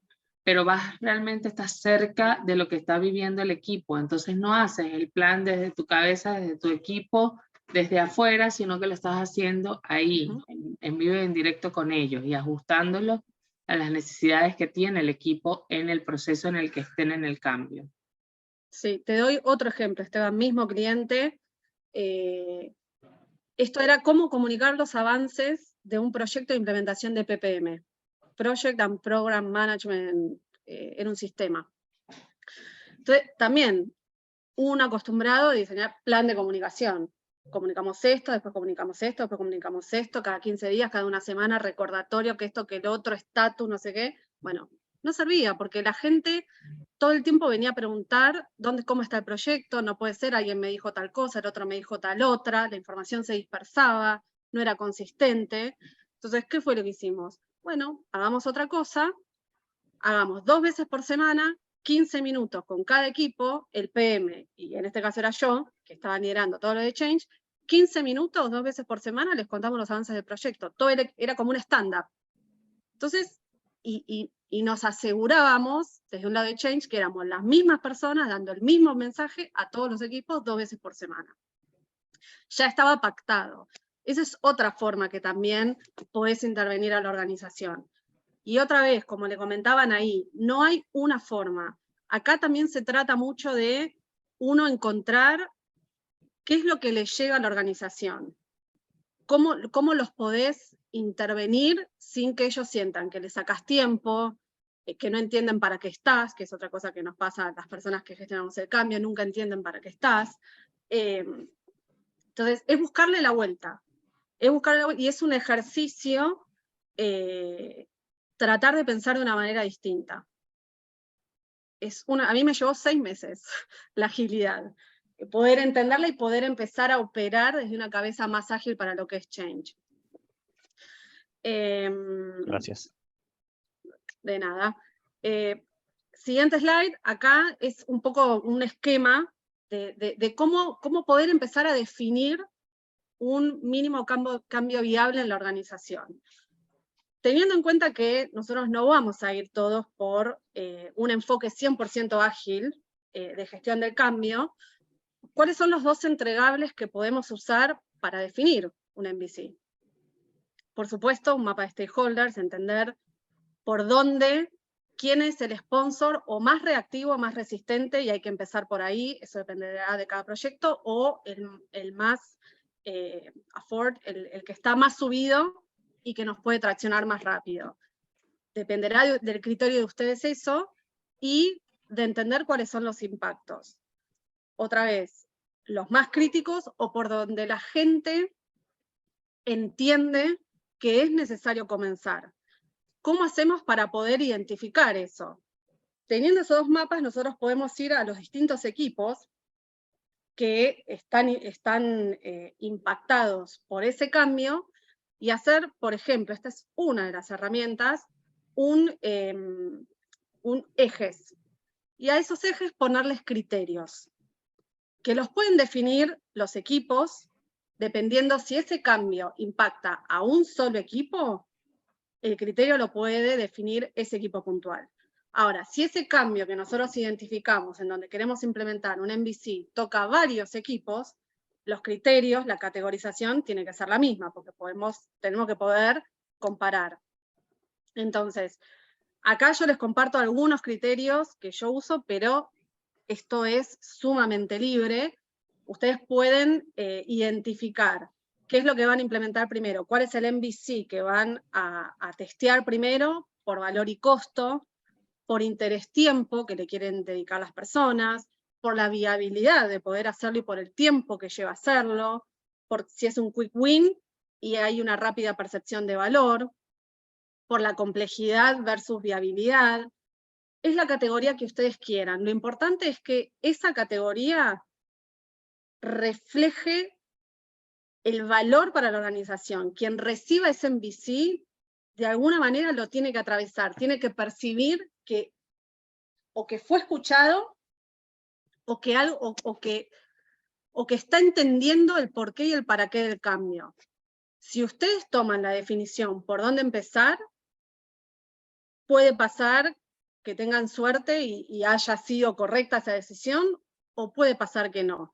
[SPEAKER 1] pero realmente estás cerca de lo que está viviendo el equipo, entonces no haces el plan desde tu cabeza, desde tu equipo, desde afuera, sino que lo estás haciendo ahí, en vivo y en directo con ellos y ajustándolo a las necesidades que tiene el equipo en el proceso en el que estén en el cambio.
[SPEAKER 2] Sí, te doy otro ejemplo, Esteban, mismo cliente. Esto era cómo comunicar los avances de un proyecto de implementación de PPM, Project and Program Management, en un sistema. Entonces, también, uno acostumbrado a diseñar plan de comunicación. Comunicamos esto, después comunicamos esto, después comunicamos esto, cada 15 días, cada una semana, recordatorio, que esto, que el otro, estatus, no sé qué. Bueno, no servía, porque la gente todo el tiempo venía a preguntar cómo está el proyecto, no puede ser, alguien me dijo tal cosa, el otro me dijo tal otra, la información se dispersaba, no era consistente. Entonces, ¿qué fue lo que hicimos? bueno, hagamos otra cosa, hagamos 2 veces por semana, 15 minutos con cada equipo, el PM, y en este caso era yo, que estaba liderando todo lo de Change, 15 minutos, 2 veces por semana, les contamos los avances del proyecto. Todo era como un stand-up. Entonces, y nos asegurábamos, desde un lado de Change, que éramos las mismas personas dando el mismo mensaje a todos los equipos 2 veces por semana. Ya estaba pactado. Esa es otra forma que también podés intervenir a la organización. Y otra vez, como le comentaban ahí, no hay una forma. Acá también se trata mucho de uno encontrar qué es lo que le llega a la organización. ¿Cómo los podés intervenir sin que ellos sientan que les sacas tiempo, que no entienden para qué estás, que es otra cosa que nos pasa a las personas que gestionamos el cambio, nunca entienden para qué estás. Entonces, es buscarle la vuelta. Y es un ejercicio tratar de pensar de una manera distinta. A mí me llevó 6 meses la agilidad. Poder entenderla y poder empezar a operar desde una cabeza más ágil para lo que es Change.
[SPEAKER 4] Gracias.
[SPEAKER 2] De nada. Siguiente slide, acá es un poco un esquema de cómo poder empezar a definir un mínimo cambio viable en la organización. Teniendo en cuenta que nosotros no vamos a ir todos por un enfoque 100% ágil de gestión del cambio, ¿cuáles son los 2 entregables que podemos usar para definir un MVC? Por supuesto, un mapa de stakeholders, entender por dónde, quién es el sponsor o más reactivo, más resistente, y hay que empezar por ahí, eso dependerá de cada proyecto, o el más el que está más subido y que nos puede traccionar más rápido. Dependerá del criterio de ustedes eso, y de entender cuáles son los impactos. Otra vez, los más críticos o por donde la gente entiende que es necesario comenzar. ¿Cómo hacemos para poder identificar eso? Teniendo esos 2 mapas, nosotros podemos ir a los distintos equipos que están impactados por ese cambio y hacer, por ejemplo, esta es una de las herramientas, un ejes. Y a esos ejes ponerles criterios, que los pueden definir los equipos, dependiendo si ese cambio impacta a un solo equipo, el criterio lo puede definir ese equipo puntual. Ahora, si ese cambio que nosotros identificamos en donde queremos implementar un MVC toca a varios equipos, los criterios, la categorización tiene que ser la misma, porque tenemos que poder comparar. Entonces, acá yo les comparto algunos criterios que yo uso, pero esto es sumamente libre. Ustedes pueden identificar qué es lo que van a implementar primero, cuál es el MVC que van a testear primero, por valor y costo, por interés tiempo que le quieren dedicar las personas, por la viabilidad de poder hacerlo y por el tiempo que lleva hacerlo, por si es un quick win y hay una rápida percepción de valor, por la complejidad versus viabilidad. Es la categoría que ustedes quieran. Lo importante es que esa categoría refleje el valor para la organización. Quien reciba ese MVC, de alguna manera lo tiene que atravesar, tiene que percibir que o que fue escuchado, o que está entendiendo el porqué y el para qué del cambio. Si ustedes toman la definición por dónde empezar, puede pasar que tengan suerte y haya sido correcta esa decisión, o puede pasar que no.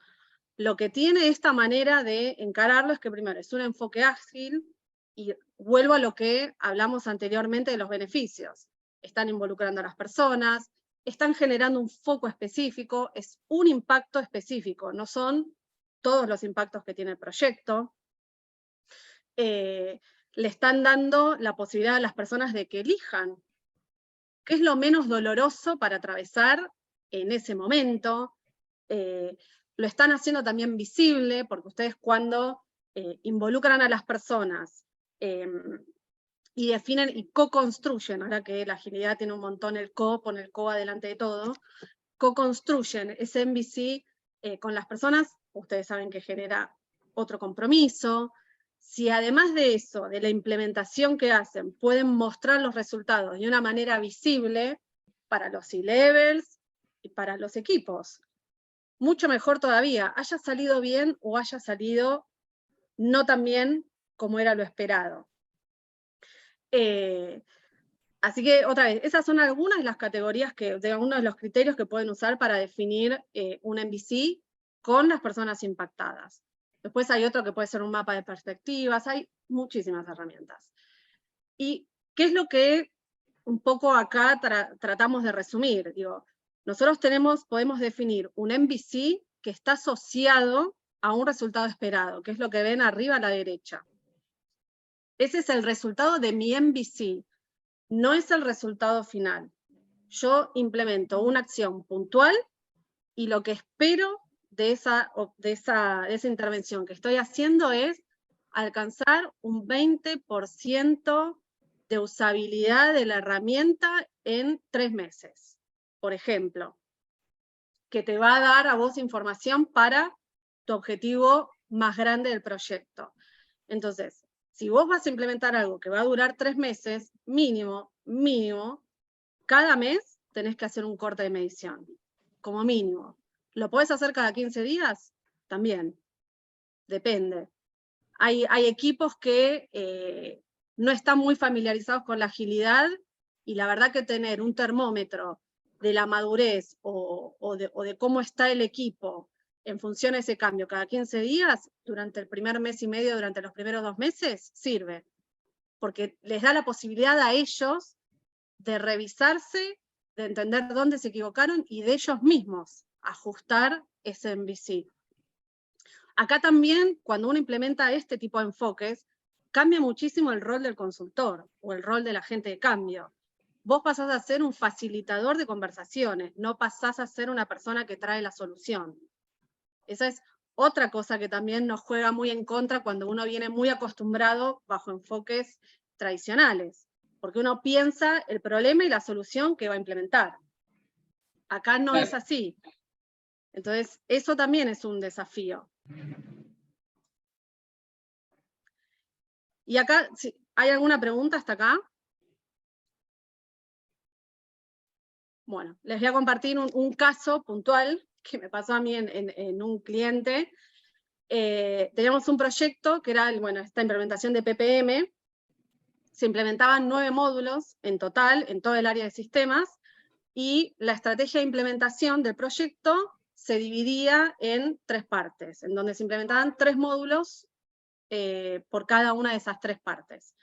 [SPEAKER 2] Lo que tiene esta manera de encararlo es que primero es un enfoque ágil, y vuelvo a lo que hablamos anteriormente de los beneficios. Están involucrando a las personas, están generando un foco específico, es un impacto específico, no son todos los impactos que tiene el proyecto. Le están dando la posibilidad a las personas de que elijan qué es lo menos doloroso para atravesar en ese momento. Lo están haciendo también visible, porque ustedes cuando involucran a las personas y definen y co-construyen, ahora que la agilidad tiene un montón el pone el adelante de todo, co-construyen ese MVC con las personas, ustedes saben que genera otro compromiso, si además de eso, de la implementación que hacen, pueden mostrar los resultados de una manera visible para los C-levels y para los equipos, mucho mejor todavía, haya salido bien o haya salido no tan bien como era lo esperado. Así que, otra vez, esas son algunas de las categorías, de algunos de los criterios que pueden usar para definir un MVC con las personas impactadas. Después hay otro que puede ser un mapa de perspectivas, hay muchísimas herramientas. ¿Y qué es lo que un poco acá tratamos de resumir? Digo, nosotros podemos definir un MVC que está asociado a un resultado esperado, que es lo que ven arriba a la derecha. Ese es el resultado de mi MVC, no es el resultado final. Yo implemento una acción puntual y lo que espero de esa intervención que estoy haciendo es alcanzar un 20% de usabilidad de la herramienta en 3 meses. Por ejemplo, que te va a dar a vos información para tu objetivo más grande del proyecto. Entonces, si vos vas a implementar algo que va a durar 3 meses, mínimo, cada mes tenés que hacer un corte de medición, como mínimo. ¿Lo podés hacer cada 15 días? También, depende. Hay equipos que no están muy familiarizados con la agilidad, y la verdad que tener un termómetro de la madurez o de cómo está el equipo en función de ese cambio cada 15 días, durante el primer mes y medio, durante los primeros 2 meses, sirve. Porque les da la posibilidad a ellos de revisarse, de entender dónde se equivocaron y de ellos mismos ajustar ese MVC. Acá también, cuando uno implementa este tipo de enfoques, cambia muchísimo el rol del consultor o el rol del agente de cambio. Vos pasás a ser un facilitador de conversaciones, no pasás a ser una persona que trae la solución. Esa es otra cosa que también nos juega muy en contra cuando uno viene muy acostumbrado bajo enfoques tradicionales, porque uno piensa el problema y la solución que va a implementar. Acá no es así. Entonces, eso también es un desafío. Y acá, ¿hay alguna pregunta hasta acá? Bueno, les voy a compartir un caso puntual que me pasó a mí en un cliente. Teníamos un proyecto que era, esta implementación de PPM. Se implementaban 9 módulos en total, en todo el área de sistemas, y la estrategia de implementación del proyecto se dividía en 3 partes, en donde se implementaban 3 módulos por cada una de esas 3 partes.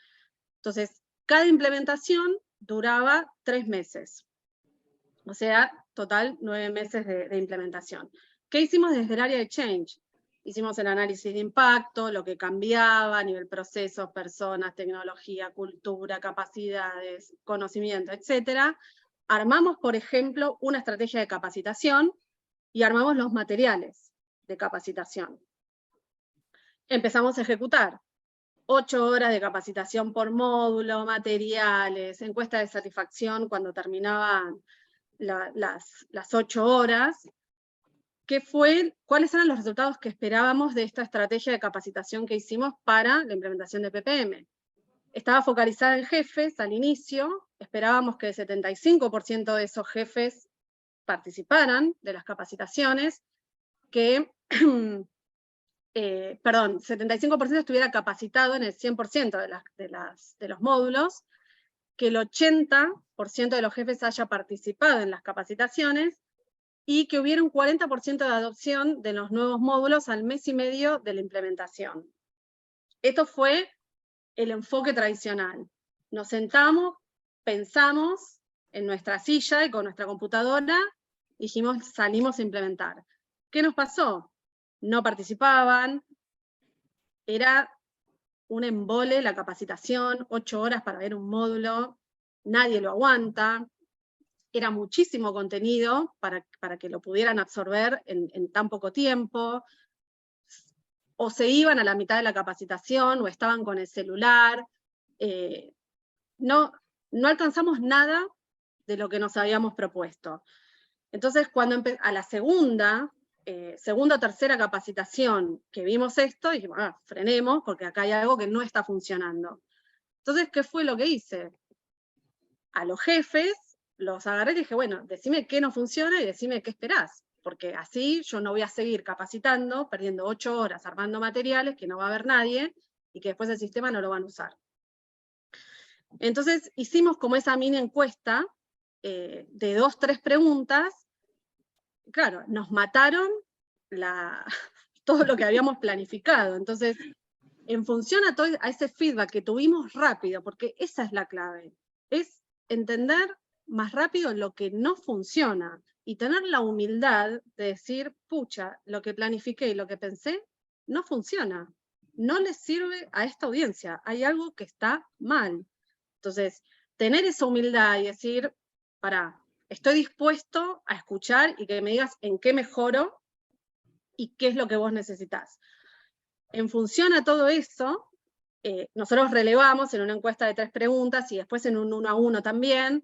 [SPEAKER 2] Entonces, cada implementación duraba 3 meses. O sea, total 9 meses de implementación. ¿Qué hicimos desde el área de Change? Hicimos el análisis de impacto, lo que cambiaba a nivel procesos, personas, tecnología, cultura, capacidades, conocimiento, etc. Armamos, por ejemplo, una estrategia de capacitación y armamos los materiales de capacitación. Empezamos a ejecutar 8 horas de capacitación por módulo, materiales, encuesta de satisfacción cuando terminaban las 8 horas. ¿Cuáles eran los resultados que esperábamos de esta estrategia de capacitación que hicimos para la implementación de PPM? Estaba focalizada en jefes al inicio, esperábamos que el 75% de esos jefes participaran de las capacitaciones, que 75% estuviera capacitado en el 100% de los módulos, que el 80% de los jefes haya participado en las capacitaciones, y que hubiera un 40% de adopción de los nuevos módulos al mes y medio de la implementación. Esto fue el enfoque tradicional. Nos sentamos, pensamos en nuestra silla y con nuestra computadora, dijimos, salimos a implementar. ¿Qué nos pasó? No participaban, era un embole la capacitación, 8 horas para ver un módulo, nadie lo aguanta, era muchísimo contenido para que lo pudieran absorber en tan poco tiempo, o se iban a la mitad de la capacitación, o estaban con el celular, no alcanzamos nada de lo que nos habíamos propuesto. Entonces, cuando a la segunda segunda o tercera capacitación que vimos esto, y dijimos, frenemos, porque acá hay algo que no está funcionando. Entonces, ¿qué fue lo que hice? A los jefes los agarré y dije, bueno, decime qué no funciona y decime qué esperás, porque así yo no voy a seguir capacitando, perdiendo 8 horas armando materiales que no va a haber nadie y que después el sistema no lo van a usar. Entonces hicimos como esa mini encuesta de 2, 3 preguntas. Claro, nos mataron todo lo que habíamos planificado. Entonces, en función a ese feedback que tuvimos rápido, porque esa es la clave, es entender más rápido lo que no funciona y tener la humildad de decir, pucha, lo que planifiqué y lo que pensé no funciona, no le sirve a esta audiencia, hay algo que está mal. Entonces, tener esa humildad y decir, pará, estoy dispuesto a escuchar y que me digas en qué mejoro y qué es lo que vos necesitás. En función a todo eso, nosotros relevamos en una encuesta de 3 preguntas y después en un 1 a 1 también.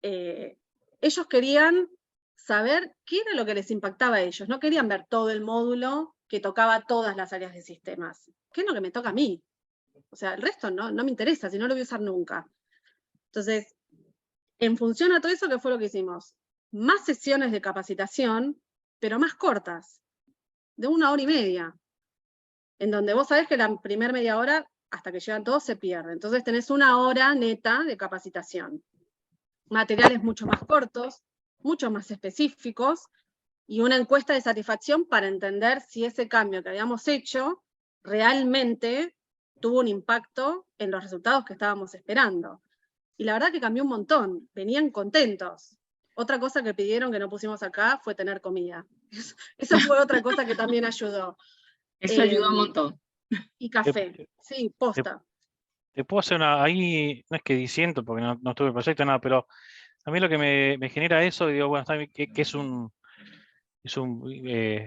[SPEAKER 2] Ellos querían saber qué era lo que les impactaba a ellos. No querían ver todo el módulo que tocaba todas las áreas de sistemas. ¿Qué es lo que me toca a mí? O sea, el resto no me interesa, si no lo voy a usar nunca. Entonces, en función a todo eso, ¿qué fue lo que hicimos? Más sesiones de capacitación, pero más cortas, de 1 hora y media, en donde vos sabés que la primera media hora, hasta que llegan todos, se pierde. Entonces tenés 1 hora neta de capacitación. Materiales mucho más cortos, mucho más específicos, y una encuesta de satisfacción para entender si ese cambio que habíamos hecho realmente tuvo un impacto en los resultados que estábamos esperando. Y la verdad que cambió un montón, venían contentos. Otra cosa que pidieron que no pusimos acá fue tener comida. Eso fue otra cosa que también ayudó.
[SPEAKER 1] Eso ayuda un montón.
[SPEAKER 2] Y café, sí, posta.
[SPEAKER 4] Te puedo hacer ahí, no es que diciendo, porque no estuve en el proyecto, nada, pero a mí lo que me genera eso, digo, bueno, está bien, que es un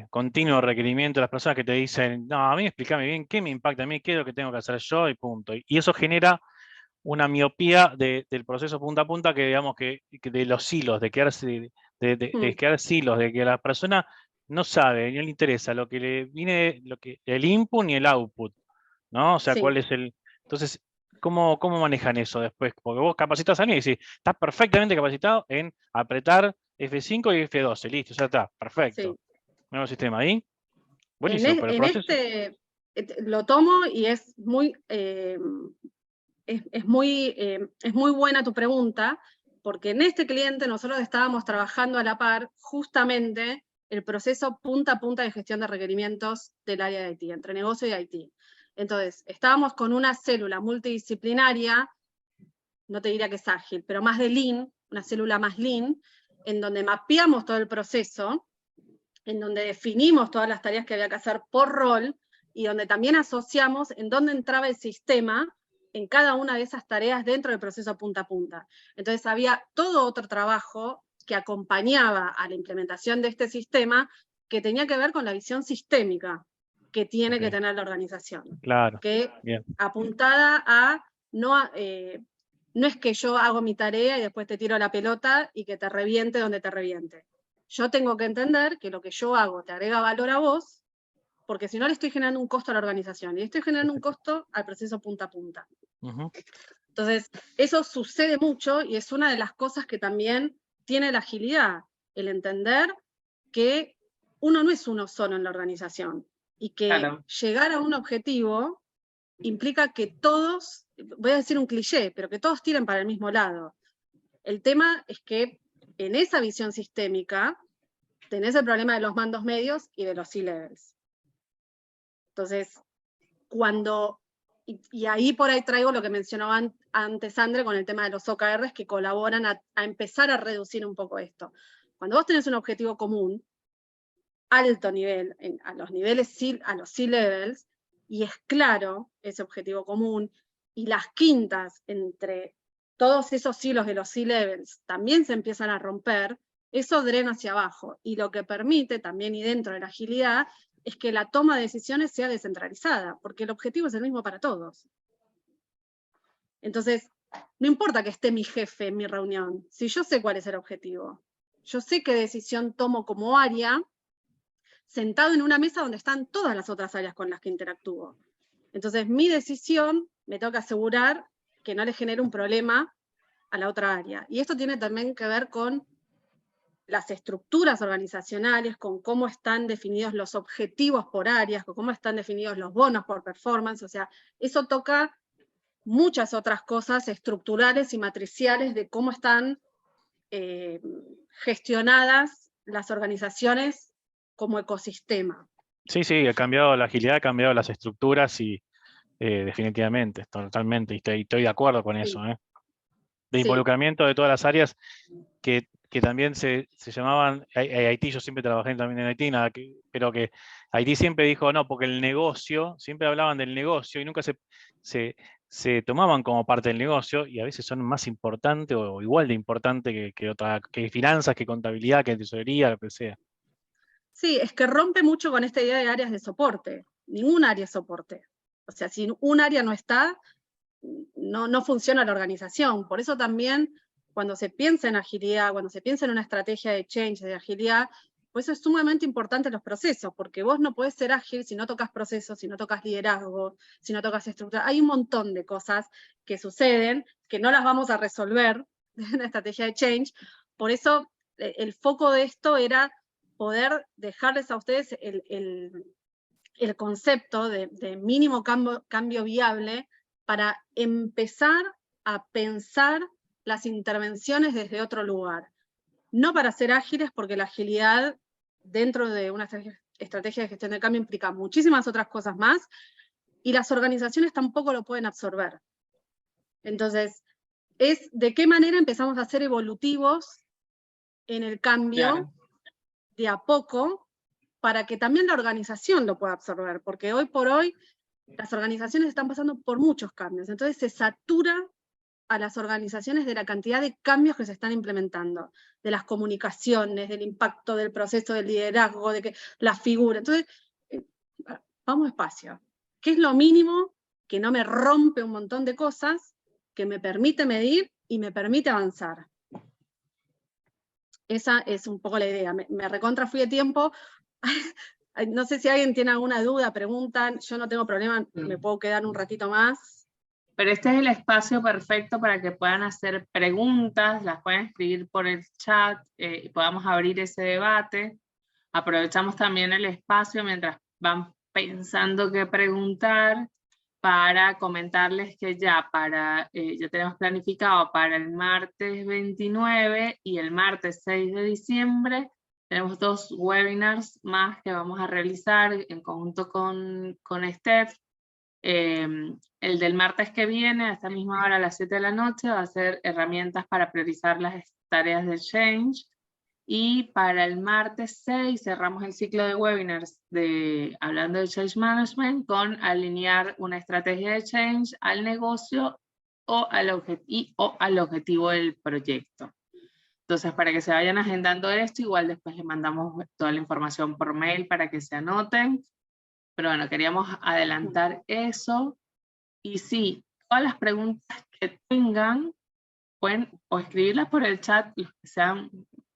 [SPEAKER 4] continuo requerimiento de las personas que te dicen, no, a mí explícame bien qué me impacta a mí, qué es lo que tengo que hacer yo y punto. Y eso genera una miopía del proceso punta a punta que digamos que de los silos, de quedarse, de quedar silos, de que la persona no sabe, ni le interesa lo que le viene, el input ni el output, ¿no? O sea,
[SPEAKER 2] Sí.
[SPEAKER 4] cuál es el. Entonces, ¿cómo manejan eso después? Porque vos capacitas a alguien y decís, estás perfectamente capacitado en apretar F5 y F12, listo, ya está, perfecto.
[SPEAKER 2] Sí.
[SPEAKER 4] Nuevo sistema ahí. Buenísimo, pero el proceso.
[SPEAKER 2] Lo tomo y es muy es muy buena tu pregunta, porque en este cliente nosotros estábamos trabajando a la par justamente el proceso punta a punta de gestión de requerimientos del área de IT, entre negocio y IT. Entonces, estábamos con una célula multidisciplinaria, no te diría que es ágil, pero más de Lean, una célula más Lean, en donde mapeamos todo el proceso, en donde definimos todas las tareas que había que hacer por rol, y donde también asociamos en dónde entraba el sistema en cada una de esas tareas dentro del proceso punta a punta. Entonces había todo otro trabajo que acompañaba a la implementación de este sistema que tenía que ver con la visión sistémica que tiene que tener la organización.
[SPEAKER 4] Claro.
[SPEAKER 2] Que
[SPEAKER 4] Bien.
[SPEAKER 2] apuntada a no es que yo hago mi tarea y después te tiro la pelota y que te reviente donde te reviente. Yo tengo que entender que lo que yo hago te agrega valor a vos, porque si no le estoy generando un costo a la organización, y estoy generando un costo al proceso punta a punta. Entonces, eso sucede mucho, y es una de las cosas que también tiene la agilidad, el entender que uno no es uno solo en la organización, y que llegar a un objetivo implica que todos, voy a decir un cliché, pero que todos tiren para el mismo lado. El tema es que en esa visión sistémica tenés el problema de los mandos medios y de los C-levels. Entonces, y ahí por ahí traigo lo que mencionaba antes Andre con el tema de los OKRs que colaboran a empezar a reducir un poco esto. Cuando vos tenés un objetivo común, alto nivel, a los C-levels, y es claro ese objetivo común, y las quintas entre todos esos hilos de los C-levels también se empiezan a romper, eso drena hacia abajo, y lo que permite también y dentro de la agilidad es que la toma de decisiones sea descentralizada, porque el objetivo es el mismo para todos. Entonces, no importa que esté mi jefe en mi reunión, si yo sé cuál es el objetivo, yo sé qué decisión tomo como área, sentado en una mesa donde están todas las otras áreas con las que interactúo. Entonces, mi decisión me tengo que asegurar que no le genere un problema a la otra área. Y esto tiene también que ver con las estructuras organizacionales, con cómo están definidos los objetivos por áreas, con cómo están definidos los bonos por performance. O sea, eso toca muchas otras cosas estructurales y matriciales de cómo están gestionadas las organizaciones como ecosistema.
[SPEAKER 4] Sí, sí, ha cambiado la agilidad, ha cambiado las estructuras y definitivamente, totalmente, y estoy de acuerdo con eso,
[SPEAKER 2] Sí.
[SPEAKER 4] De
[SPEAKER 2] Sí.
[SPEAKER 4] involucramiento de todas las áreas que también se llamaban, Haití, yo siempre trabajé también en Haití, pero que Haití siempre dijo, no, porque el negocio, siempre hablaban del negocio y nunca se tomaban como parte del negocio, y a veces son más importantes o igual de importante que finanzas, que contabilidad, que tesorería, lo que sea.
[SPEAKER 2] Sí, es que rompe mucho con esta idea de áreas de soporte. Ningún área es soporte. O sea, si un área no está, no funciona la organización. Por eso también, cuando se piensa en agilidad, cuando se piensa en una estrategia de change, de agilidad, pues es sumamente importante los procesos, porque vos no podés ser ágil si no tocas procesos, si no tocas liderazgo, si no tocas estructura. Hay un montón de cosas que suceden, que no las vamos a resolver en la estrategia de change. Por eso el foco de esto era poder dejarles a ustedes el concepto de mínimo cambio viable para empezar a pensar las intervenciones desde otro lugar. No para ser ágiles, porque la agilidad dentro de una estrategia de gestión del cambio implica muchísimas otras cosas más, y las organizaciones tampoco lo pueden absorber. Entonces, es de qué manera empezamos a ser evolutivos en el cambio, claro, de a poco, para que también la organización lo pueda absorber, porque hoy por hoy las organizaciones están pasando por muchos cambios, entonces se satura a las organizaciones de la cantidad de cambios que se están implementando, de las comunicaciones, del impacto del proceso del liderazgo, de que la figura. Entonces, vamos despacio. ¿Qué es lo mínimo que no me rompe un montón de cosas, que me permite medir y me permite avanzar? Esa es un poco la idea. Me recontra fui de tiempo. No sé si alguien tiene alguna duda, preguntan. Yo no tengo problema, me puedo quedar un ratito más.
[SPEAKER 1] Pero este es el espacio perfecto para que puedan hacer preguntas, las pueden escribir por el chat y podamos abrir ese debate. Aprovechamos también el espacio mientras van pensando qué preguntar para comentarles que ya tenemos planificado para el martes 29 y el martes 6 de diciembre. Tenemos 2 webinars más que vamos a realizar en conjunto con Steph. El del martes que viene, a esta misma hora, a las 7 de la noche, va a ser herramientas para priorizar las tareas de change. Y para el martes 6 cerramos el ciclo de webinars hablando de change management con alinear una estrategia de change al negocio o al objetivo del proyecto. Entonces, para que se vayan agendando esto, igual después les mandamos toda la información por mail para que se anoten. Pero bueno, queríamos adelantar eso. Y sí, todas las preguntas que tengan, pueden o escribirlas por el chat, los que sean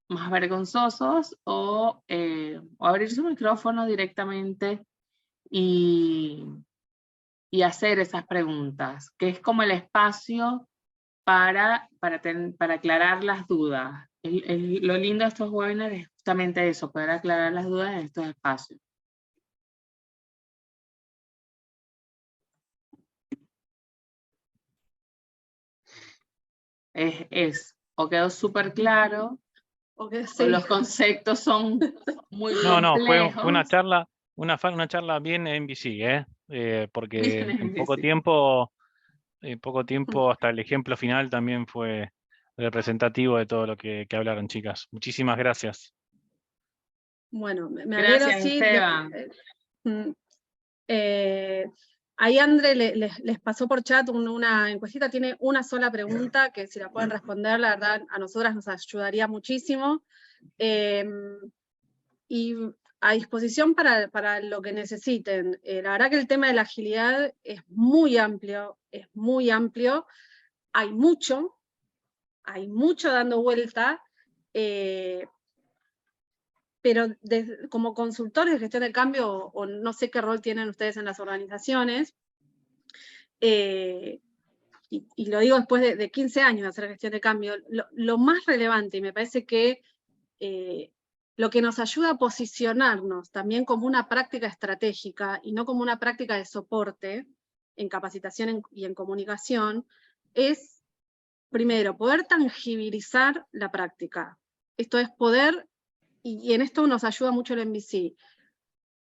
[SPEAKER 1] más vergonzosos, o abrir su micrófono directamente y hacer esas preguntas, que es como el espacio para aclarar las dudas. Lo lindo de estos webinars es justamente eso, poder aclarar las dudas en estos espacios. O quedó súper claro, o los conceptos son muy complejos.
[SPEAKER 4] No, fue una charla bien MVC, porque en poco tiempo hasta el ejemplo final también fue representativo de todo lo que hablaron, chicas. Muchísimas gracias.
[SPEAKER 2] Bueno, me alegro, sí.
[SPEAKER 1] Esteban.
[SPEAKER 2] Ahí André les pasó por chat una encuestita, tiene una sola pregunta, que si la pueden responder, la verdad, a nosotras nos ayudaría muchísimo. Y a disposición para lo que necesiten. La verdad que el tema de la agilidad es muy amplio, hay mucho dando vuelta. pero como consultores de gestión de cambio, o no sé qué rol tienen ustedes en las organizaciones, y lo digo después de 15 años de hacer gestión de cambio, lo más relevante, y me parece que lo que nos ayuda a posicionarnos también como una práctica estratégica y no como una práctica de soporte en capacitación y en comunicación, es, primero, poder tangibilizar la práctica. Esto es poder, y en esto nos ayuda mucho el MVC,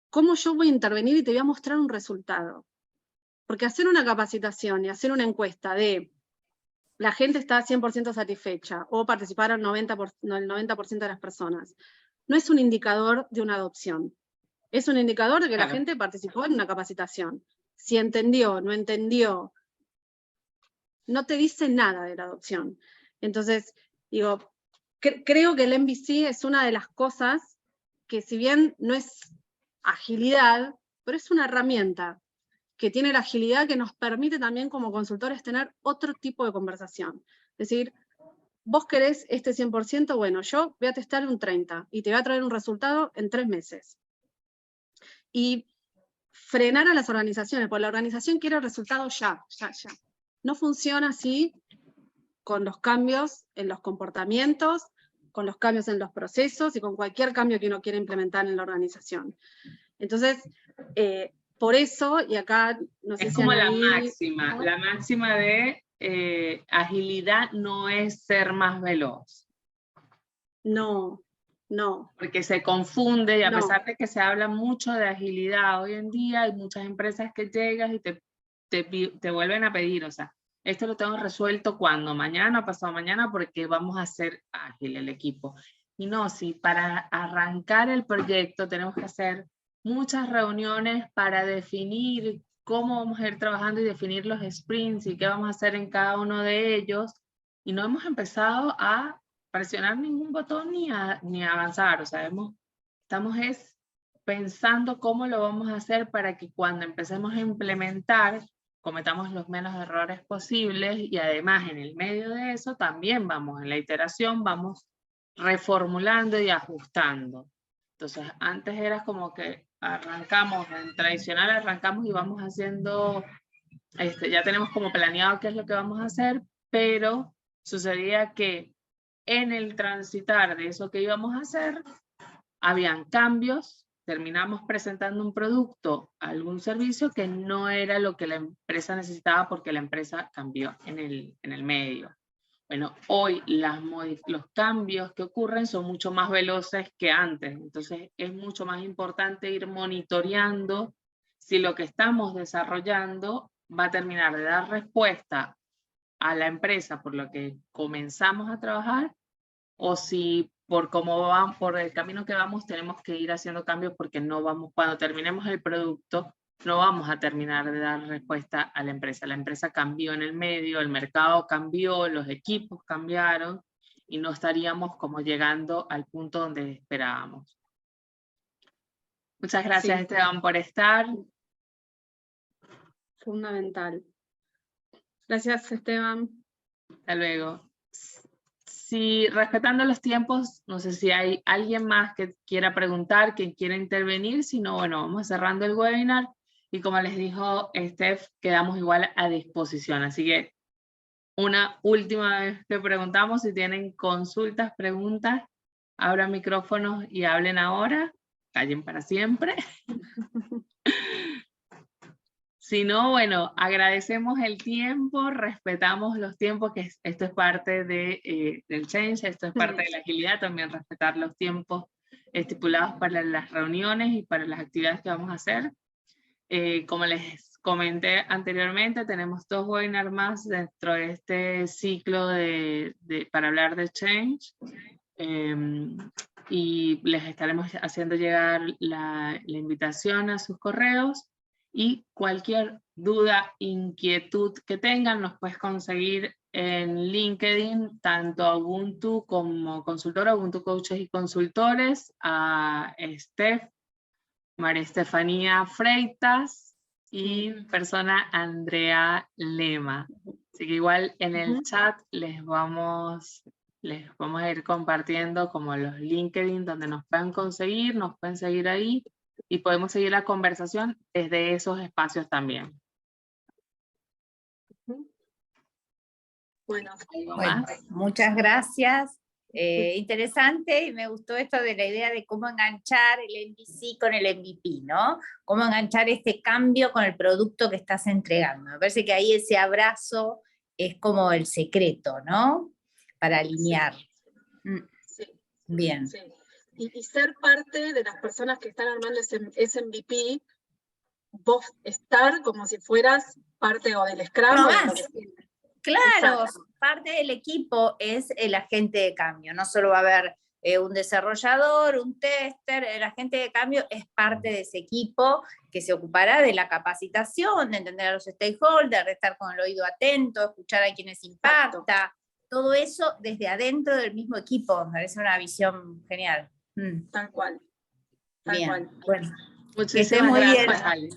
[SPEAKER 2] cómo yo voy a intervenir y te voy a mostrar un resultado. Porque hacer una capacitación y hacer una encuesta de la gente está 100% satisfecha o participaron el 90% de las personas, no es un indicador de una adopción. Es un indicador de que la gente participó en una capacitación. Si entendió, no entendió, no te dice nada de la adopción. Entonces, digo, creo que el MVC es una de las cosas que, si bien no es agilidad, pero es una herramienta que tiene la agilidad que nos permite también como consultores tener otro tipo de conversación. Es decir, vos querés este 100%, bueno, yo voy a testar un 30% y te voy a traer un resultado en 3 meses. Y frenar a las organizaciones, porque la organización quiere el resultado ya. No funciona así con los cambios en los comportamientos, con los cambios en los procesos y con cualquier cambio que uno quiera implementar en la organización. Entonces, por eso, y acá no sé si...
[SPEAKER 1] Es como la máxima de agilidad no es ser más veloz.
[SPEAKER 2] No.
[SPEAKER 1] Porque se confunde, y a pesar de que se habla mucho de agilidad hoy en día, hay muchas empresas que llegas y te vuelven a pedir, o sea, esto lo tengo resuelto cuando, mañana o pasado mañana, porque vamos a hacer ágil el equipo. Y no, si para arrancar el proyecto tenemos que hacer muchas reuniones para definir cómo vamos a ir trabajando y definir los sprints y qué vamos a hacer en cada uno de ellos, y no hemos empezado a presionar ningún botón ni a avanzar, o sea, estamos pensando cómo lo vamos a hacer para que cuando empecemos a implementar cometamos los menos errores posibles, y además en el medio de eso también vamos en la iteración, vamos reformulando y ajustando. Entonces antes era como que arrancamos, en tradicional arrancamos y vamos haciendo, ya tenemos como planeado qué es lo que vamos a hacer, pero sucedía que en el transitar de eso que íbamos a hacer, habían cambios, terminamos presentando un producto, algún servicio que no era lo que la empresa necesitaba porque la empresa cambió en el medio. Bueno, hoy los cambios que ocurren son mucho más veloces que antes, entonces es mucho más importante ir monitoreando si lo que estamos desarrollando va a terminar de dar respuesta a la empresa por lo que comenzamos a trabajar, o si por el camino que vamos tenemos que ir haciendo cambios porque no vamos, cuando terminemos el producto, no vamos a terminar de dar respuesta a la empresa. La empresa cambió en el medio, el mercado cambió, los equipos cambiaron y no estaríamos como llegando al punto donde esperábamos. Muchas gracias, sí, Esteban, por estar.
[SPEAKER 2] Fundamental. Gracias, Esteban.
[SPEAKER 1] Hasta luego. Si, respetando los tiempos, no sé si hay alguien más que quiera preguntar, que quiera intervenir, si no, bueno, vamos cerrando el webinar, y como les dijo Steph, quedamos igual a disposición. Así que una última vez que preguntamos, si tienen consultas, preguntas, abran micrófonos y hablen ahora, callen para siempre. Si no, bueno, agradecemos el tiempo, respetamos los tiempos, que esto es parte del change, esto es parte de la agilidad, también respetar los tiempos estipulados para las reuniones y para las actividades que vamos a hacer. Como les comenté anteriormente, tenemos 2 webinars más dentro de este ciclo para hablar de change. Y les estaremos haciendo llegar la invitación a sus correos, y cualquier duda, inquietud que tengan, nos puedes conseguir en LinkedIn, tanto a Ubuntu como consultora, Ubuntu Coaches y Consultores, a Steph, María Estefanía Freitas y persona Andrea Lema. Así que igual en el chat les vamos Les vamos a ir compartiendo como los LinkedIn donde nos puedan conseguir, nos pueden seguir ahí y podemos seguir la conversación desde esos espacios también.
[SPEAKER 2] Bueno,
[SPEAKER 1] ¿Algo
[SPEAKER 5] Bueno,
[SPEAKER 1] más?
[SPEAKER 5] muchas gracias. Interesante, y me gustó esto de la idea de cómo enganchar el MVC con el MVP, ¿no? Cómo enganchar este cambio con el producto que estás entregando. Me parece que ahí ese abrazo es como el secreto, ¿no? Para alinear.
[SPEAKER 2] sí,
[SPEAKER 5] Bien.
[SPEAKER 2] sí. Y ser parte de las personas que están armando ese MVP, vos estar como si fueras parte o del Scrum
[SPEAKER 5] No
[SPEAKER 2] o de
[SPEAKER 5] más.
[SPEAKER 2] lo que sea.
[SPEAKER 5] Claro,
[SPEAKER 2] Exacto.
[SPEAKER 5] parte del equipo es el agente de cambio, no solo va a haber un desarrollador, un tester, el agente de cambio es parte de ese equipo que se ocupará de la capacitación, de entender a los stakeholders, de estar con el oído atento, escuchar a quienes impacta, todo eso desde adentro del mismo equipo, me parece una visión genial.
[SPEAKER 2] Tal cual. Tal
[SPEAKER 5] Bien,
[SPEAKER 2] cual.
[SPEAKER 5] bueno,
[SPEAKER 1] Muchísimas
[SPEAKER 5] muy bien.
[SPEAKER 1] gracias, Ale.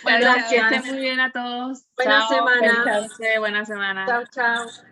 [SPEAKER 1] Bueno,
[SPEAKER 2] Gracias.
[SPEAKER 1] que estén muy bien a todos.
[SPEAKER 2] Buena
[SPEAKER 1] Chao,
[SPEAKER 2] semana.
[SPEAKER 1] feliz noche, buena semana.
[SPEAKER 2] Chao, chao.